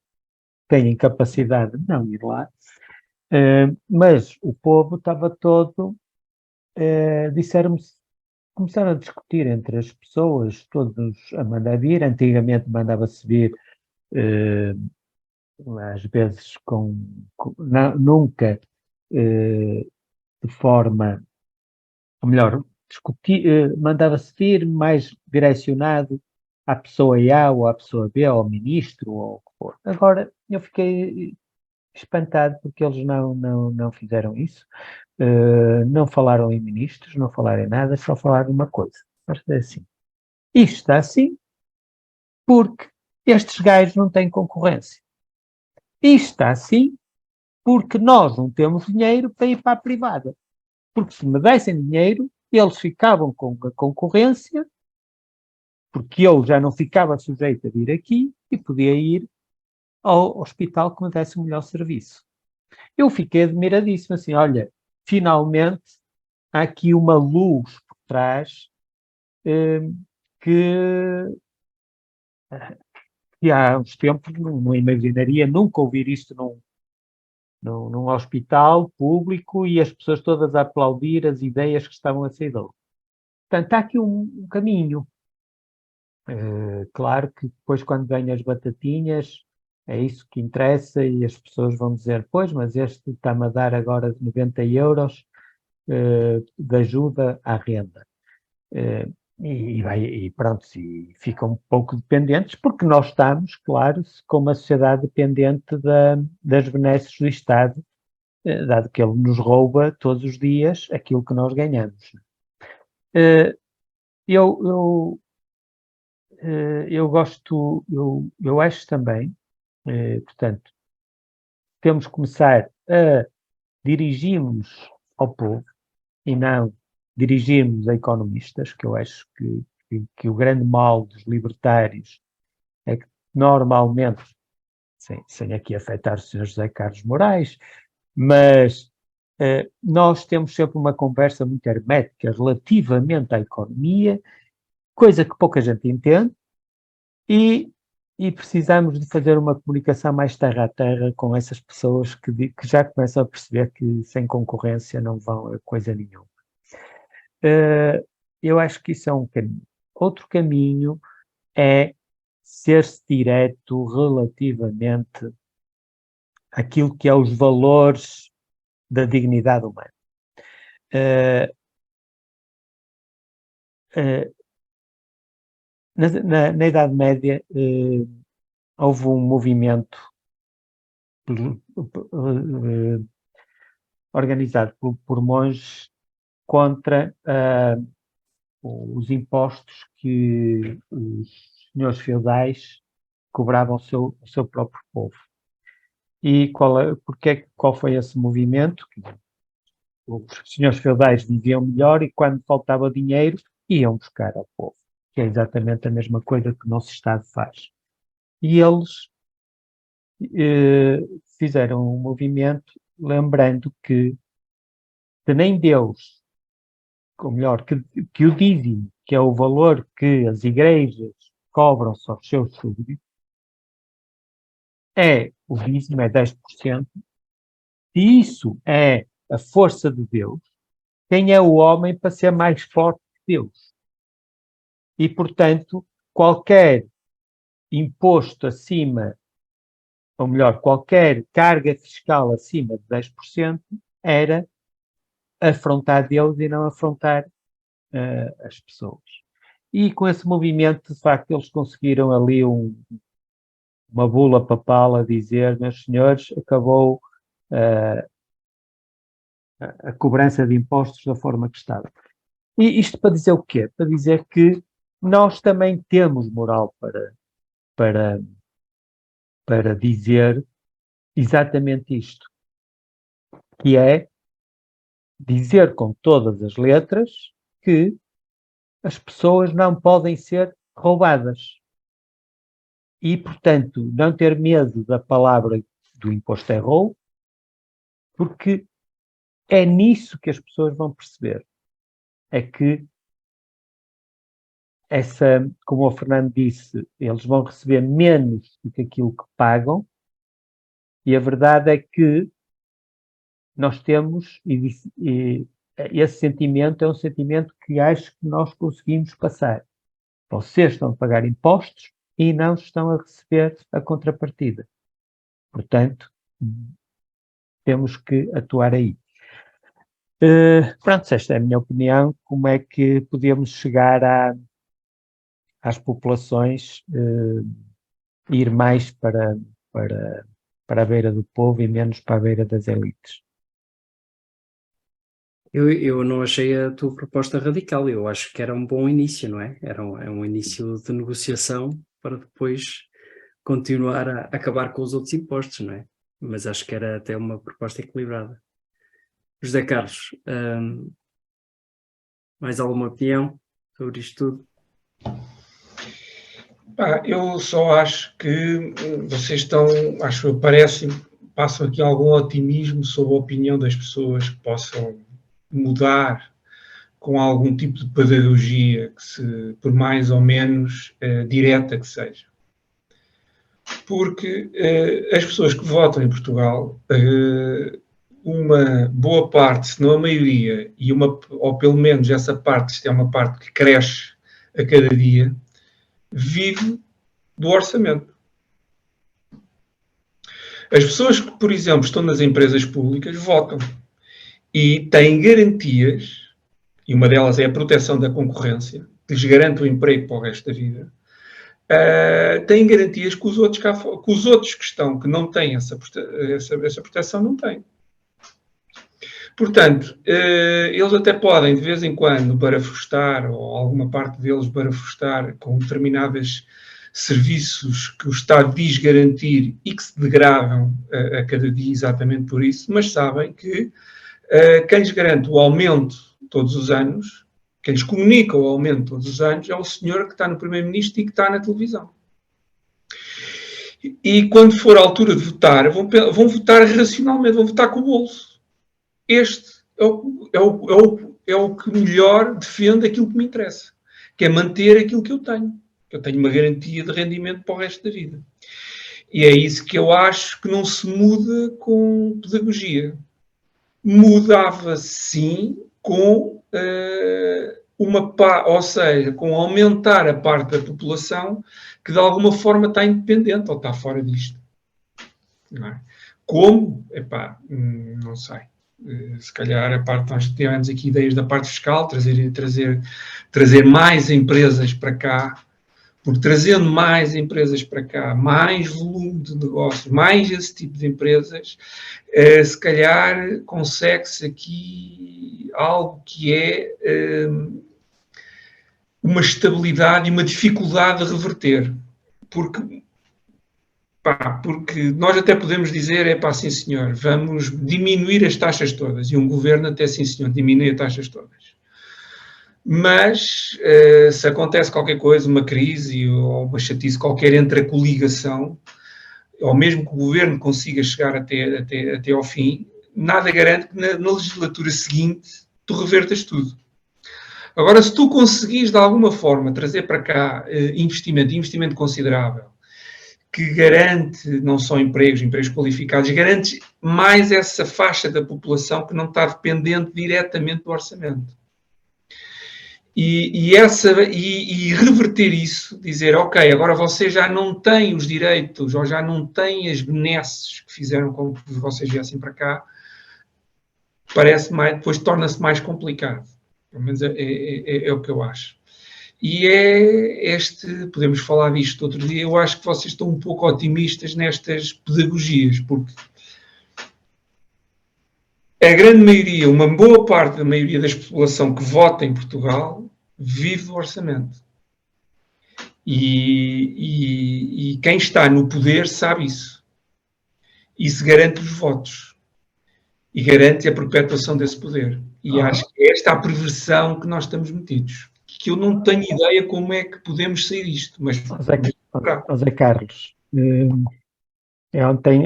têm capacidade de não ir lá, mas o povo estava todo, começaram a discutir entre as pessoas, todos a mandar vir. Antigamente mandava-se vir, às vezes nunca de forma, ou melhor, mandava-se vir mais direcionado à pessoa A ou à pessoa B, ou ao ministro, ou o que for. Agora, eu fiquei espantado porque eles não fizeram isso, não falaram em ministros, não falaram em nada, só falaram uma coisa. Mas é assim, isto está assim porque estes gajos não têm concorrência. Isto está assim porque nós não temos dinheiro para ir para a privada. Porque se me dessem dinheiro, eles ficavam com a concorrência, porque eu já não ficava sujeito a vir aqui e podia ir ao hospital que me desse o melhor serviço. Eu fiquei admiradíssimo, assim, olha, finalmente há aqui uma luz por trás que há uns tempos não imaginaria nunca ouvir isto num hospital público e as pessoas todas a aplaudir as ideias que estavam a sair dali. Portanto, há aqui um caminho. Claro que depois, quando vêm as batatinhas, é isso que interessa e as pessoas vão dizer, pois, mas este está-me a dar agora 90 euros de ajuda à renda. e pronto, e ficam um pouco dependentes, porque nós estamos, claro, como uma sociedade dependente das benesses do Estado, dado que ele nos rouba todos os dias aquilo que nós ganhamos. Eu gosto, eu acho também, portanto, temos que começar a dirigirmos ao povo e não dirigirmos a economistas, que eu acho que o grande mal dos libertários é que normalmente, sem aqui afetar o Sr. José Carlos Moraes, mas nós temos sempre uma conversa muito hermética relativamente à economia, coisa que pouca gente entende, e precisamos de fazer uma comunicação mais terra a terra com essas pessoas que já começam a perceber que sem concorrência não vão a coisa nenhuma. Eu acho que isso é um caminho. Outro caminho é ser-se direto relativamente àquilo que é os valores da dignidade humana. Na Idade Média houve um movimento organizado por monges contra os impostos que os senhores feudais cobravam ao seu próprio povo. E qual foi esse movimento? Os senhores feudais viviam melhor e quando faltava dinheiro iam buscar ao povo, que é exatamente a mesma coisa que o nosso Estado faz. E eles fizeram um movimento lembrando que nem Deus, ou melhor, que o dízimo, que é o valor que as igrejas cobram aos seus súditos, o dízimo é 10%, e isso é a força de Deus, quem é o homem para ser mais forte que Deus? E, portanto, qualquer imposto acima, ou melhor, qualquer carga fiscal acima de 10% era afrontar Deus e não afrontar as pessoas. E com esse movimento, de facto, eles conseguiram ali uma bula papal a dizer, meus senhores, acabou a cobrança de impostos da forma que estava. E isto para dizer o quê? Para dizer que nós também temos moral para dizer exatamente isto, que é dizer com todas as letras que as pessoas não podem ser roubadas. E, portanto, não ter medo da palavra do imposto é roubo, porque é nisso que as pessoas vão perceber. É que como o Fernando disse, eles vão receber menos do que aquilo que pagam, e a verdade é que nós temos, e esse sentimento é um sentimento que acho que nós conseguimos passar. Vocês estão a pagar impostos e não estão a receber a contrapartida. Portanto, temos que atuar aí. Pronto, esta é a minha opinião. Como é que podemos chegar às populações, ir mais para a beira do povo e menos para a beira das elites? Eu não achei a tua proposta radical, eu acho que era um bom início, não é? É um início de negociação para depois continuar a acabar com os outros impostos, não é? Mas acho que era até uma proposta equilibrada. José Carlos, mais alguma opinião sobre isto tudo? Eu só acho que vocês passam aqui algum otimismo sobre a opinião das pessoas que possam mudar com algum tipo de pedagogia, por mais ou menos direta que seja. Porque as pessoas que votam em Portugal, uma boa parte, se não a maioria, ou pelo menos essa parte, isto é uma parte que cresce a cada dia, vive do orçamento. As pessoas que, por exemplo, estão nas empresas públicas votam e têm garantias, e uma delas é a proteção da concorrência, que lhes garante o emprego para o resto da vida, têm garantias que os outros que não têm essa proteção não têm. Portanto, eles até podem, de vez em quando, barafustar, ou alguma parte deles barafustar com determinados serviços que o Estado diz garantir e que se degradam a cada dia exatamente por isso, mas sabem que quem lhes garante o aumento todos os anos, quem lhes comunica o aumento todos os anos, é o senhor que está no Primeiro-Ministro e que está na televisão. E quando for a altura de votar, vão votar racionalmente, vão votar com o bolso. Este é o que melhor defende aquilo que me interessa, que é manter aquilo que eu tenho. Eu tenho uma garantia de rendimento para o resto da vida. E é isso que eu acho que não se muda com pedagogia. Mudava sim com ou seja, com aumentar a parte da população que de alguma forma está independente ou está fora disto. Não é? Como? Epá, não sei. Se calhar a parte nós tivemos aqui ideias da parte fiscal, trazer mais empresas para cá, porque trazendo mais empresas para cá, mais volume de negócio, mais esse tipo de empresas, se calhar consegue-se aqui algo que é uma estabilidade e uma dificuldade de reverter. Porque nós até podemos dizer, sim senhor, vamos diminuir as taxas todas. E um governo até, sim senhor, diminui as taxas todas. Mas se acontece qualquer coisa, uma crise ou uma chatice qualquer entre a coligação, ou mesmo que o governo consiga chegar até ao fim, nada garante que na legislatura seguinte tu revertas tudo. Agora, se tu conseguires de alguma forma trazer para cá investimento considerável, que garante não só empregos qualificados, garante mais essa faixa da população que não está dependente diretamente do orçamento. E reverter isso, dizer, ok, agora você já não tem os direitos ou já não tem as benesses que fizeram com que vocês viessem para cá, depois torna-se mais complicado. Pelo menos é o que eu acho. E podemos falar disto outro dia, eu acho que vocês estão um pouco otimistas nestas pedagogias, porque a grande maioria, uma boa parte da maioria da população que vota em Portugal vive do orçamento. E quem está no poder sabe isso. Isso garante os votos. E garante a perpetuação desse poder. E acho que é esta a perversão que nós estamos metidos. Que eu não tenho ideia como é que podemos sair disto. Mas José Carlos,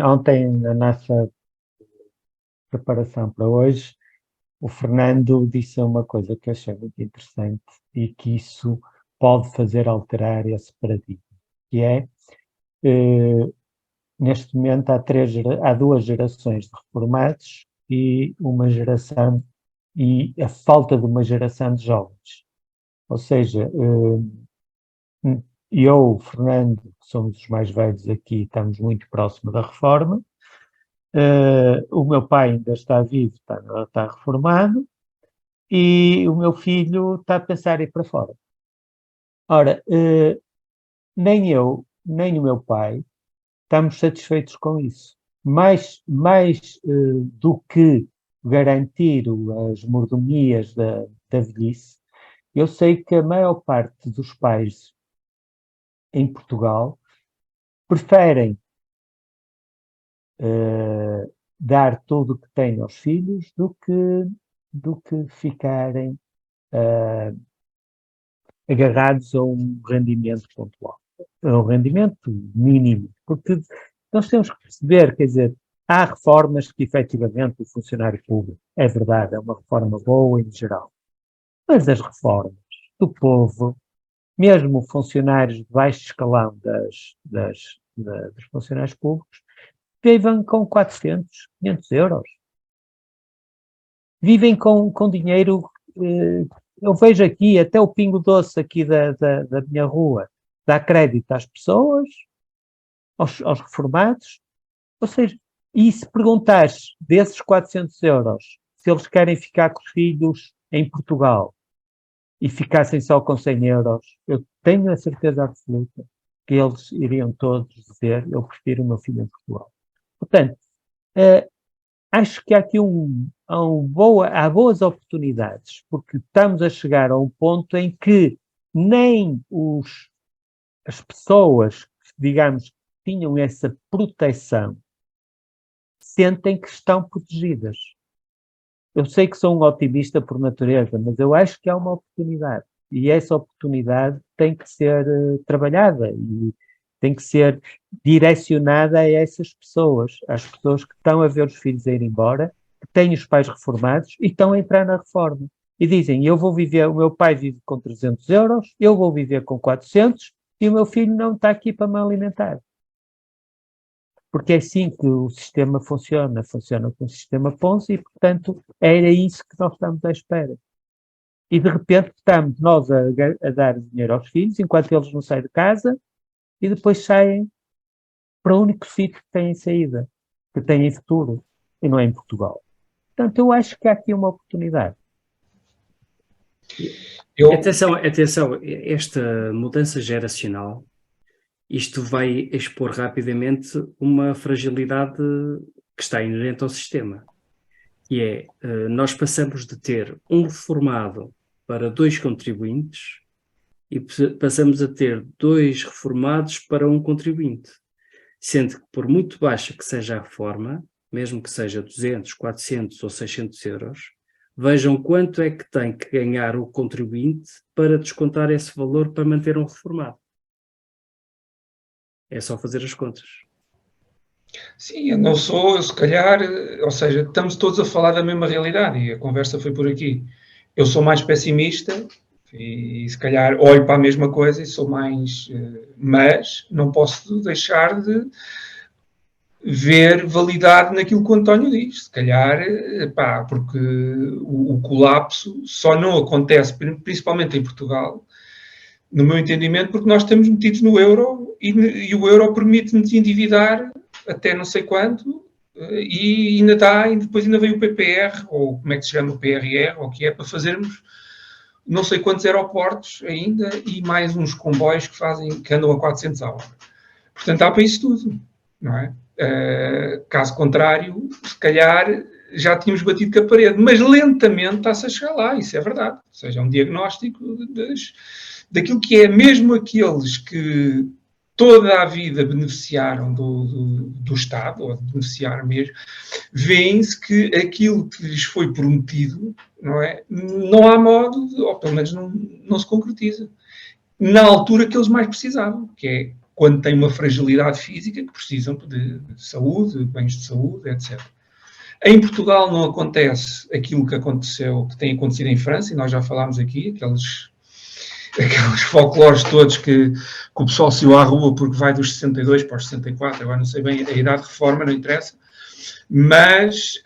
ontem na nossa preparação para hoje, o Fernando disse uma coisa que eu achei muito interessante e que isso pode fazer alterar esse paradigma, que é, neste momento há 2 gerações de reformados e a falta de uma geração de jovens. Ou seja, eu, Fernando, que somos os mais velhos aqui, estamos muito próximos da reforma. O meu pai ainda está vivo, está reformado, e o meu filho está a pensar em ir para fora. Ora, nem eu, nem o meu pai estamos satisfeitos com isso. Mais do que garantir as mordomias da velhice, eu sei que a maior parte dos pais em Portugal preferem dar tudo o que têm aos filhos do que ficarem agarrados a um rendimento pontual, a um rendimento mínimo, porque nós temos que perceber, quer dizer, há reformas que efetivamente o funcionário público, é verdade, é uma reforma boa em geral, mas as reformas do povo, mesmo funcionários de baixo escalão dos funcionários públicos, vivem com 400, 500 euros. Vivem com dinheiro. Eu vejo aqui, até o Pingo Doce aqui da minha rua, dá crédito às pessoas, aos reformados. Ou seja, e se perguntares desses 400 euros, se eles querem ficar com os filhos em Portugal e ficassem só com 100 euros, eu tenho a certeza absoluta que eles iriam todos dizer: eu prefiro o meu filho em Portugal. Portanto, acho que há aqui há boas oportunidades, porque estamos a chegar a um ponto em que nem as pessoas, digamos, que tinham essa proteção, sentem que estão protegidas. Eu sei que sou um otimista por natureza, mas eu acho que há uma oportunidade. E essa oportunidade tem que ser trabalhada e tem que ser direcionada a essas pessoas, às pessoas que estão a ver os filhos a ir embora, que têm os pais reformados e estão a entrar na reforma. E dizem: o meu pai vive com 300 euros, eu vou viver com 400 e o meu filho não está aqui para me alimentar. Porque é assim que o sistema funciona com o sistema Ponzi e, portanto, era isso que nós estamos à espera. E, de repente, estamos nós a dar dinheiro aos filhos, enquanto eles não saem de casa, e depois saem para o único sítio que têm saída, que têm futuro, e não é em Portugal. Portanto, eu acho que há aqui uma oportunidade. Atenção, esta mudança geracional, isto vai expor rapidamente uma fragilidade que está inerente ao sistema, que é, nós passamos de ter um reformado para 2 contribuintes e passamos a ter 2 reformados para 1 contribuinte, sendo que, por muito baixa que seja a reforma, mesmo que seja 200, 400 ou 600 euros, vejam quanto é que tem que ganhar o contribuinte para descontar esse valor para manter um reformado. É só fazer as contas. Sim, eu não sou, se calhar, ou seja, estamos todos a falar da mesma realidade e a conversa foi por aqui. Eu sou mais pessimista e se calhar olho para a mesma coisa e sou mais... mas não posso deixar de ver validade naquilo que o António diz. Se calhar, porque o colapso só não acontece, principalmente em Portugal, no meu entendimento, porque nós estamos metidos no euro e o euro permite-nos endividar até não sei quanto e ainda dá, e depois ainda vem o PPR, ou como é que se chama, o PRR, ou o que é, para fazermos não sei quantos aeroportos ainda e mais uns comboios que andam a 400 a hora. Portanto, há para isso tudo, não é? Caso contrário, se calhar já tínhamos batido com a parede, mas lentamente está-se a chegar lá, isso é verdade. Ou seja, é um diagnóstico daquilo que é mesmo aqueles que toda a vida beneficiaram do Estado, ou beneficiaram mesmo, veem-se que aquilo que lhes foi prometido, não é? Não há modo, ou pelo menos não se concretiza. Na altura que eles mais precisavam, que é quando têm uma fragilidade física, que precisam de saúde, de bens de saúde, etc. Em Portugal não acontece aquilo que aconteceu, que tem acontecido em França, e nós já falámos aqui, aqueles folclores todos que o pessoal saiu à rua porque vai dos 62 para os 64, agora não sei bem a idade de reforma, não interessa, mas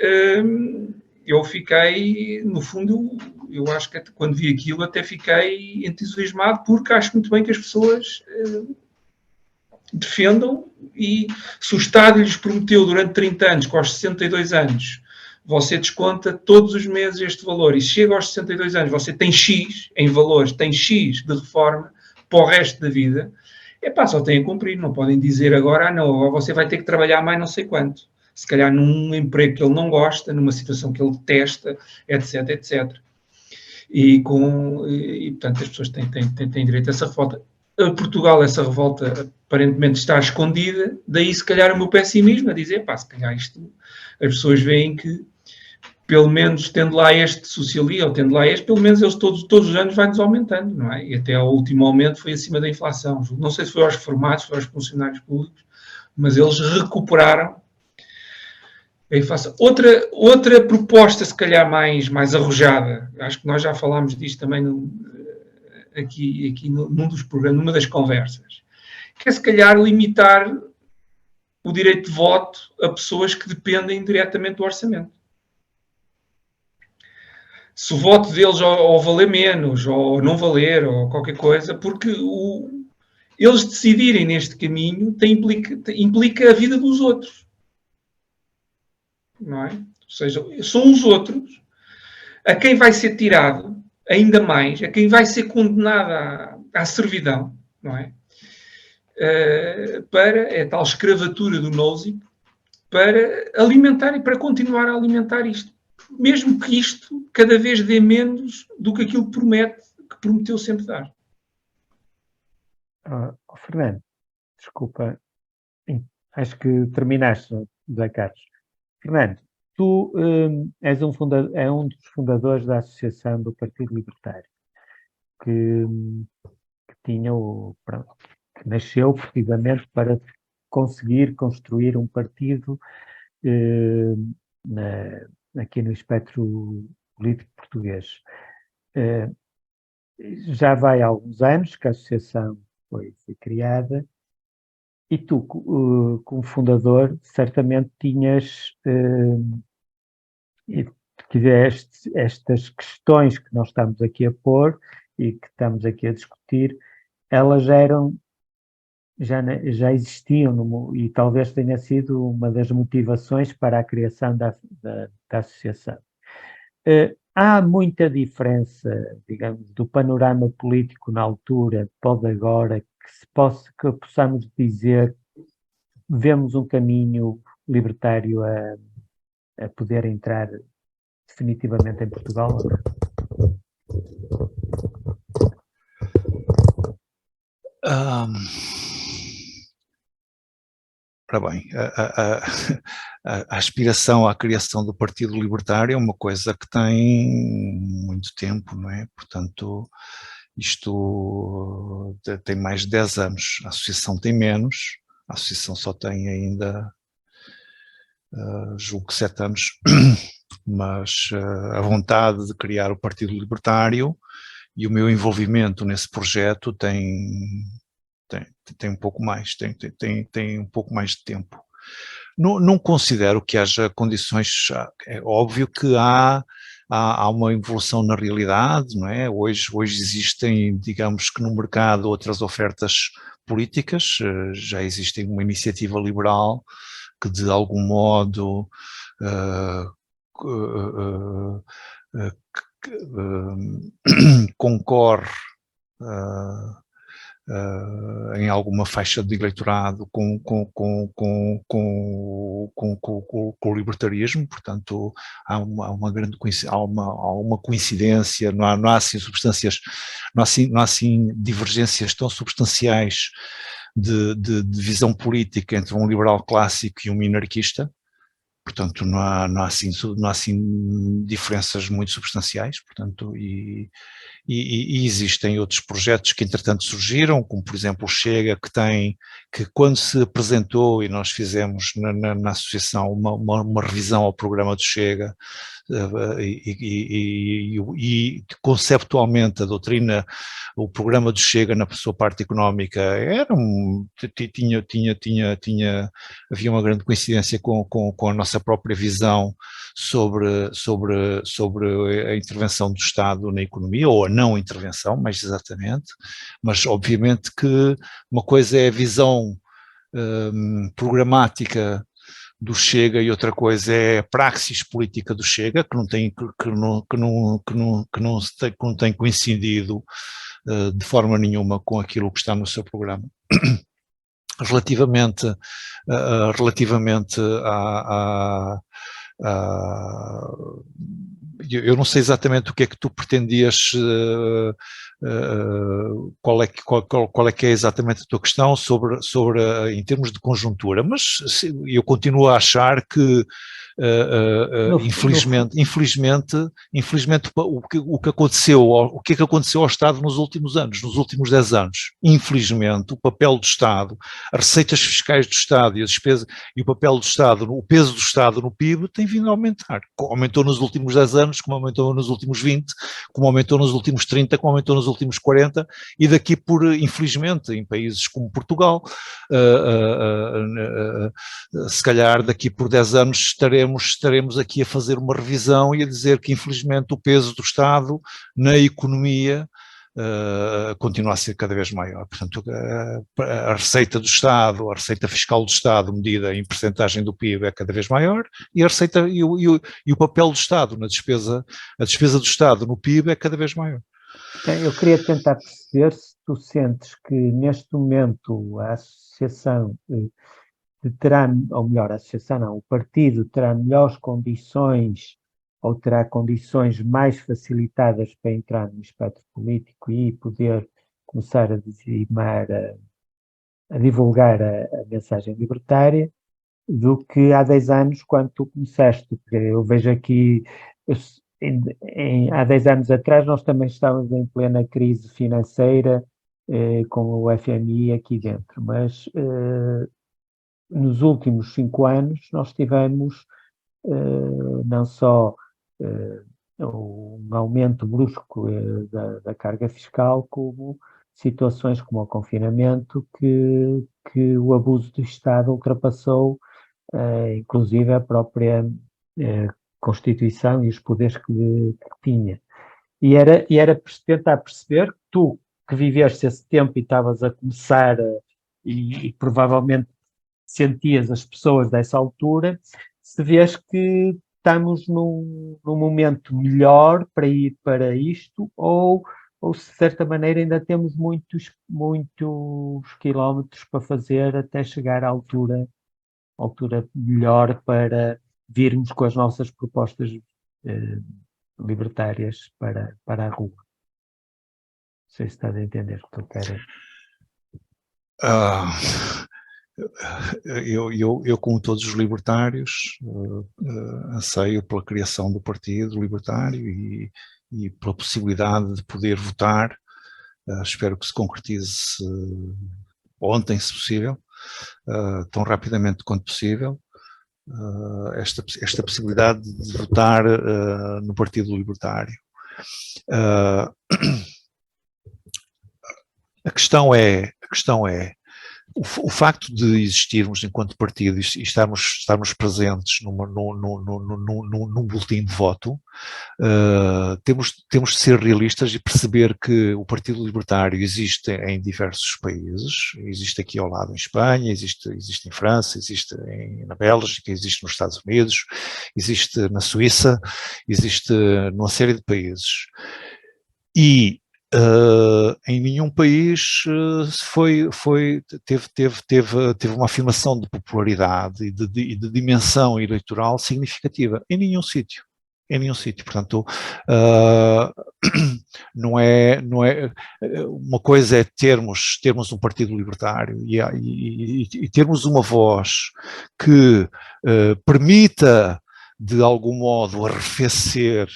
eu fiquei, no fundo, eu acho que quando vi aquilo até fiquei entusiasmado, porque acho muito bem que as pessoas defendam, e se o Estado lhes prometeu durante 30 anos, com aos 62 anos, você desconta todos os meses este valor, e chega aos 62 anos, você tem X em valores, tem X de reforma para o resto da vida, só tem a cumprir, não podem dizer agora, não, agora você vai ter que trabalhar mais não sei quanto, se calhar num emprego que ele não gosta, numa situação que ele detesta, etc, etc. E portanto, as pessoas têm direito a essa revolta. Em Portugal, essa revolta aparentemente está escondida, daí se calhar o meu pessimismo a dizer, se calhar isto, as pessoas veem que, pelo menos tendo lá este socialismo, ou tendo lá este, pelo menos eles todos os anos vai-nos aumentando, não é? E até ao último aumento foi acima da inflação. Não sei se foi aos reformados, se foi aos funcionários públicos, mas eles recuperaram a inflação. Outra proposta, se calhar mais arrojada, acho que nós já falámos disto também aqui num dos programas, numa das conversas, que é se calhar limitar o direito de voto a pessoas que dependem diretamente do orçamento. Se o voto deles ou valer menos, ou não valer, ou qualquer coisa, porque eles decidirem neste caminho implica a vida dos outros. Não é? Ou seja, são os outros a quem vai ser tirado ainda mais a quem vai ser condenado à servidão, não é? Para a tal escravatura do nósico, para alimentar e para continuar a alimentar isto. Mesmo que isto cada vez dê menos do que aquilo que prometeu sempre dar. Fernando, desculpa, acho que terminaste, José Carlos. Fernando, tu és um dos fundadores da Associação do Partido Libertário, que tinha que nasceu precisamente para conseguir construir um partido aqui no espectro político português. Já vai há alguns anos que a associação foi criada e tu, como fundador, certamente tinhas estas questões que nós estamos aqui a pôr e que estamos aqui a discutir, elas já existiam e talvez tenha sido uma das motivações para a criação da associação. Há muita diferença, digamos, do panorama político na altura para o de agora, que possamos dizer vemos um caminho libertário a poder entrar definitivamente em Portugal? Ora bem, a aspiração à criação do Partido Libertário é uma coisa que tem muito tempo, não é? Portanto, isto tem mais de 10 anos, a associação tem menos, a associação só tem ainda, julgo que 7 anos, mas a vontade de criar o Partido Libertário e o meu envolvimento nesse projeto tem um pouco mais, tem um pouco mais de tempo. Não considero que haja condições, é óbvio que há uma evolução na realidade, não é? Hoje existem, digamos que no mercado, outras ofertas políticas, já existe uma iniciativa liberal que de algum modo concorre em alguma faixa de eleitorado com o libertarismo, portanto há uma grande coincidência, não há assim substâncias, não há assim divergências tão substanciais de visão política entre um liberal clássico e um minarquista. Portanto, não há assim diferenças muito substanciais, portanto, e existem outros projetos que entretanto surgiram, como por exemplo o Chega, que quando se apresentou, e nós fizemos na associação uma revisão ao programa do Chega, e conceptualmente a doutrina, o programa do Chega na sua parte económica havia uma grande coincidência com a nossa própria visão sobre a intervenção do Estado na economia, ou a não intervenção, mais exatamente, mas obviamente que uma coisa é a visão programática do Chega e outra coisa é a praxis política do Chega, que não tem coincidido de forma nenhuma com aquilo que está no seu programa. Relativamente eu não sei exatamente o que é que tu pretendias, qual é que é exatamente a tua questão sobre em termos de conjuntura, mas eu continuo a achar que infelizmente o que é que aconteceu ao Estado nos últimos anos, nos últimos 10 anos, infelizmente o papel do Estado, as receitas fiscais do Estado e as despesas e o papel do Estado, o peso do Estado no PIB tem vindo a aumentar, aumentou nos últimos 10 anos, como aumentou nos últimos 20, como aumentou nos últimos 30, como aumentou nos últimos 40, e daqui infelizmente, em países como Portugal, se calhar daqui por 10 anos estaremos aqui a fazer uma revisão e a dizer que infelizmente o peso do Estado na economia continua a ser cada vez maior. Portanto, a receita do Estado, a receita fiscal do Estado, medida em percentagem do PIB, é cada vez maior, e a receita e o papel do Estado na despesa, a despesa do Estado no PIB é cada vez maior. Eu queria tentar perceber se tu sentes que neste momento a associação terá, ou melhor, a associação não, o partido terá melhores condições ou terá condições mais facilitadas para entrar no espectro político e poder começar a dizimar, a divulgar a mensagem libertária, do que há 10 anos, quando tu começaste. Porque eu vejo aqui, há 10 anos atrás, nós também estávamos em plena crise financeira, com o FMI aqui dentro, mas nos últimos 5 anos nós tivemos não só um aumento brusco da carga fiscal, como situações como o confinamento, que o abuso do Estado ultrapassou inclusive a própria Constituição e os poderes que tinha. E era tentar perceber, tu que viveste esse tempo e estavas a começar e provavelmente sentias as pessoas dessa altura, se vês que estamos num momento melhor para ir para isto, ou se de certa maneira ainda temos muitos quilómetros para fazer até chegar à altura melhor para virmos com as nossas propostas libertárias para a rua. Não sei se estás a entender o que eu quero. Eu, como todos os libertários, anseio pela criação do Partido Libertário e pela possibilidade de poder votar. Espero que se concretize ontem, se possível, tão rapidamente quanto possível, esta possibilidade de votar no Partido Libertário. A questão é o facto de existirmos enquanto partido e estarmos presentes num boletim de voto, temos de ser realistas e perceber que o Partido Libertário existe em diversos países, existe aqui ao lado em Espanha, existe em França, existe na Bélgica, existe nos Estados Unidos, existe na Suíça, existe numa série de países. E em nenhum país teve uma afirmação de popularidade e de dimensão eleitoral significativa, em nenhum sítio. Portanto, não é uma coisa é termos um partido libertário e termos uma voz que permita de algum modo arrefecer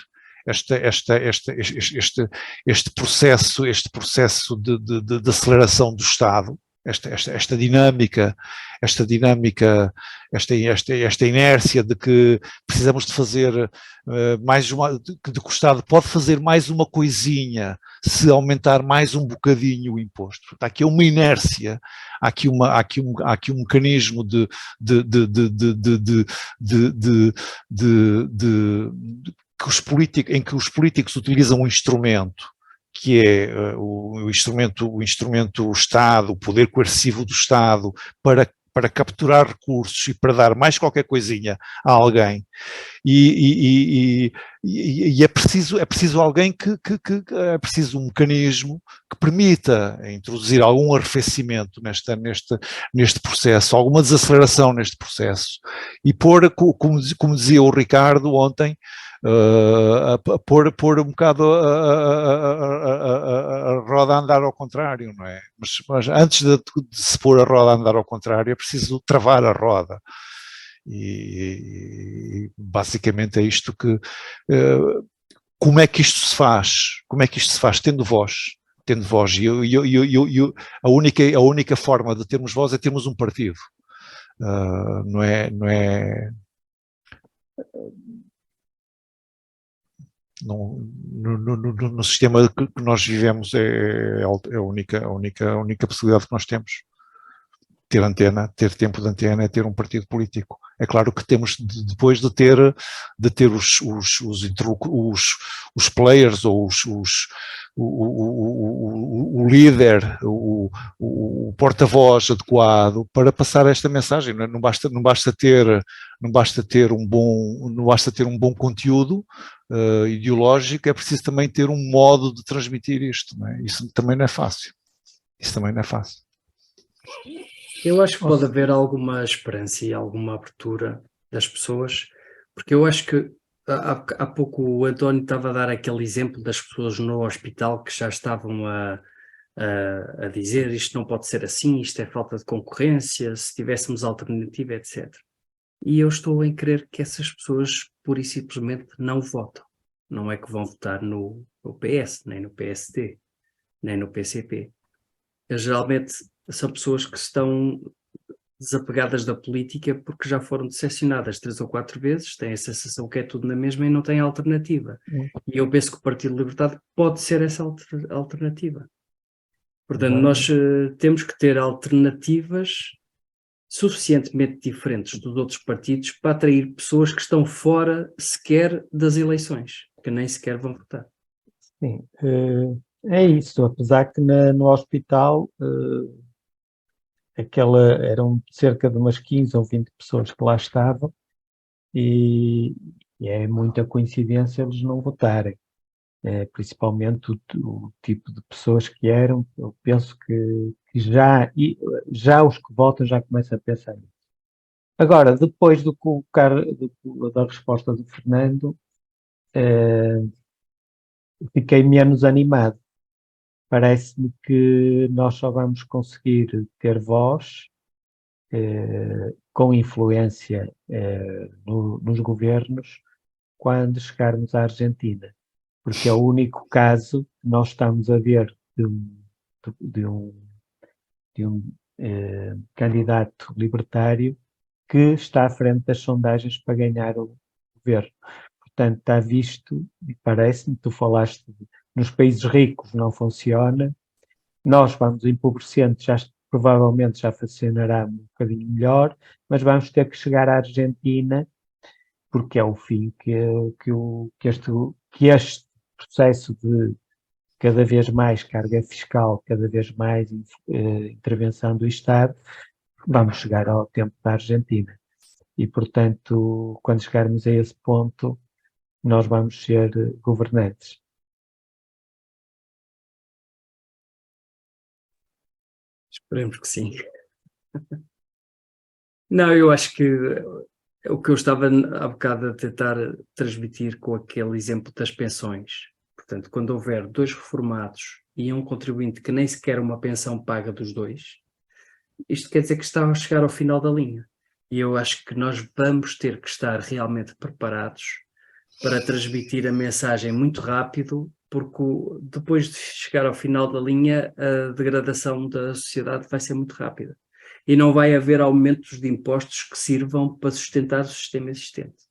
este processo de aceleração do Estado, esta dinâmica, esta inércia de que precisamos de fazer de que o Estado pode fazer mais uma coisinha se aumentar mais um bocadinho o imposto. Portanto, há aqui uma inércia, há aqui um mecanismo em que os políticos utilizam um instrumento que é o instrumento Estado, o poder coercivo do Estado para capturar recursos e para dar mais qualquer coisinha a alguém, e é preciso alguém é preciso um mecanismo que permita introduzir algum arrefecimento neste processo, alguma desaceleração neste processo, e pôr, como dizia o Ricardo ontem, pôr um bocado a roda a andar ao contrário, não é? Mas antes de se pôr a roda a andar ao contrário, é preciso travar a roda. E basicamente é isto que... como é que isto se faz? Tendo voz. E a única forma de termos voz é termos um partido. Não é no sistema que nós vivemos, é a única possibilidade que nós temos. ter antena, ter tempo de antena, é ter um partido político. É claro que temos depois de ter os players, ou o líder, o porta-voz adequado para passar esta mensagem. Não basta ter um bom conteúdo ideológico, é preciso também ter um modo de transmitir isto, não é? Isso também não é fácil. Eu acho que pode haver alguma esperança e alguma abertura das pessoas, porque eu acho que há pouco o António estava a dar aquele exemplo das pessoas no hospital que já estavam a dizer isto não pode ser assim, isto é falta de concorrência, se tivéssemos alternativa, etc. E eu estou em crer que essas pessoas pura e simplesmente não votam. Não é que vão votar no PS, nem no PSD, nem no PCP. Geralmente são pessoas que estão desapegadas da política porque já foram decepcionadas 3 ou 4 vezes, têm a sensação que é tudo na mesma e não têm alternativa. E eu penso que o Partido Libertado pode ser essa alternativa. Portanto, nós temos que ter alternativas suficientemente diferentes dos outros partidos para atrair pessoas que estão fora sequer das eleições, que nem sequer vão votar. Sim, é isso, apesar que no hospital eram cerca de umas 15 ou 20 pessoas que lá estavam e é muita coincidência eles não votarem, principalmente o tipo de pessoas que eram. Eu penso que já os que votam já começam a pensar nisso. Agora, depois da resposta do Fernando, fiquei menos animado. Parece-me que nós só vamos conseguir ter voz com influência nos governos quando chegarmos à Argentina, porque é o único caso que nós estamos a ver de um candidato libertário que está à frente das sondagens para ganhar o governo. Portanto, está visto, e parece-me, tu falaste, nos países ricos não funciona, nós vamos empobrecendo, provavelmente já funcionará um bocadinho melhor, mas vamos ter que chegar à Argentina, porque é o fim que este processo de cada vez mais carga fiscal, cada vez mais intervenção do Estado, vamos chegar ao tempo da Argentina. E, portanto, quando chegarmos a esse ponto, nós vamos ser governantes. Esperemos que sim. Não, eu acho que o que eu estava há bocado a tentar transmitir com aquele exemplo das pensões. Portanto, quando houver 2 reformados e um contribuinte que nem sequer uma pensão paga dos 2, isto quer dizer que está a chegar ao final da linha. E eu acho que nós vamos ter que estar realmente preparados para transmitir a mensagem muito rápido, porque depois de chegar ao final da linha, a degradação da sociedade vai ser muito rápida. E não vai haver aumentos de impostos que sirvam para sustentar o sistema existente.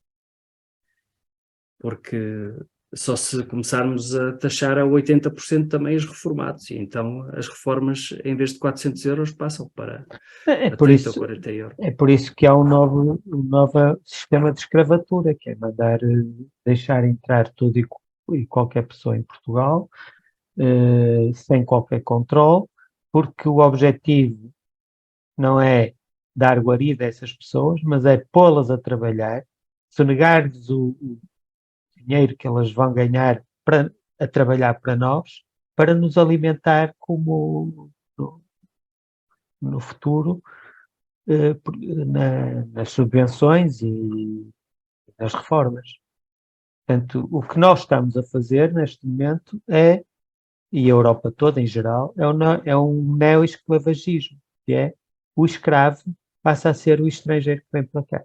Porque só se começarmos a taxar a 80% também os reformados, e então as reformas, em vez de 400 euros, passam para 30 ou 40 euros. É por isso que há um novo sistema de escravatura, que é deixar entrar todo e qualquer pessoa em Portugal, sem qualquer controle, porque o objetivo não é dar guarida a essas pessoas, mas é pô-las a trabalhar, sonegar-lhes o dinheiro que elas vão ganhar a trabalhar para nós, para nos alimentar como no futuro, nas subvenções e nas reformas. Portanto, o que nós estamos a fazer neste momento e a Europa toda em geral, é um neo-esclavagismo, que é o escravo passa a ser o estrangeiro que vem para cá.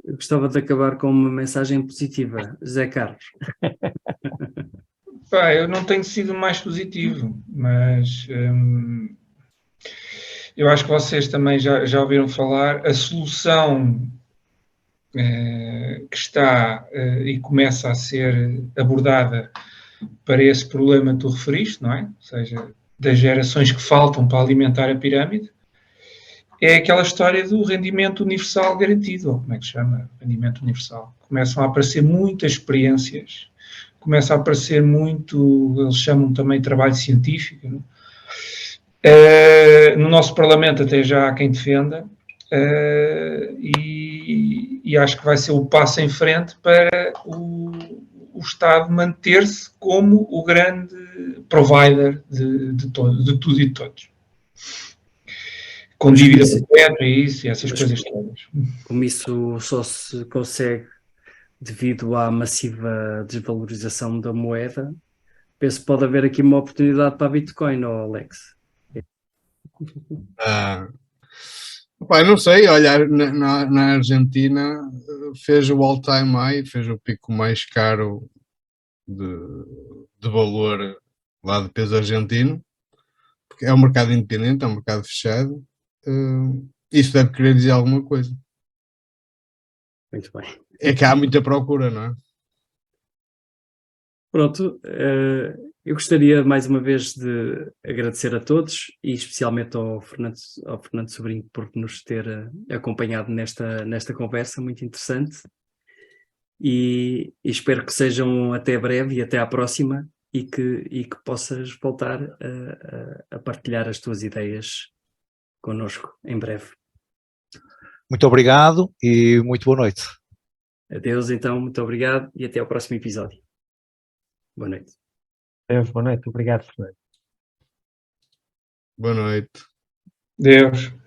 Eu gostava de acabar com uma mensagem positiva. Zé Carlos. Eu não tenho sido mais positivo, mas eu acho que vocês também já ouviram falar. A solução que está e começa a ser abordada para esse problema que tu referiste, não é? Ou seja, das gerações que faltam para alimentar a pirâmide, é aquela história do rendimento universal garantido, ou como é que se chama? Rendimento universal. Começam a aparecer muitas experiências, começa a aparecer muito, eles chamam também de trabalho científico, não é? No nosso Parlamento até já há quem defenda, e acho que vai ser o passo em frente para o Estado manter-se como o grande provider de tudo e de todos. Com dívida perpétua e isso, e essas coisas todas. Como isso só se consegue devido à massiva desvalorização da moeda, penso que pode haver aqui uma oportunidade para a Bitcoin, não, Alex? Pai, não sei, olha, na Argentina fez o all-time high, fez o pico mais caro de valor lá de peso argentino, porque é um mercado independente, é um mercado fechado. Isso deve querer dizer alguma coisa. Muito bem. É que há muita procura, não é? Pronto, eu gostaria mais uma vez de agradecer a todos e especialmente ao Fernando Sobrinho por nos ter acompanhado nesta conversa muito interessante e espero que sejam até breve e até à próxima e que possas voltar a partilhar as tuas ideias connosco em breve. Muito obrigado e muito boa noite. Adeus então, muito obrigado e até ao próximo episódio. Boa noite. Deus, boa noite. Obrigado, Fernando. Boa noite. Deus.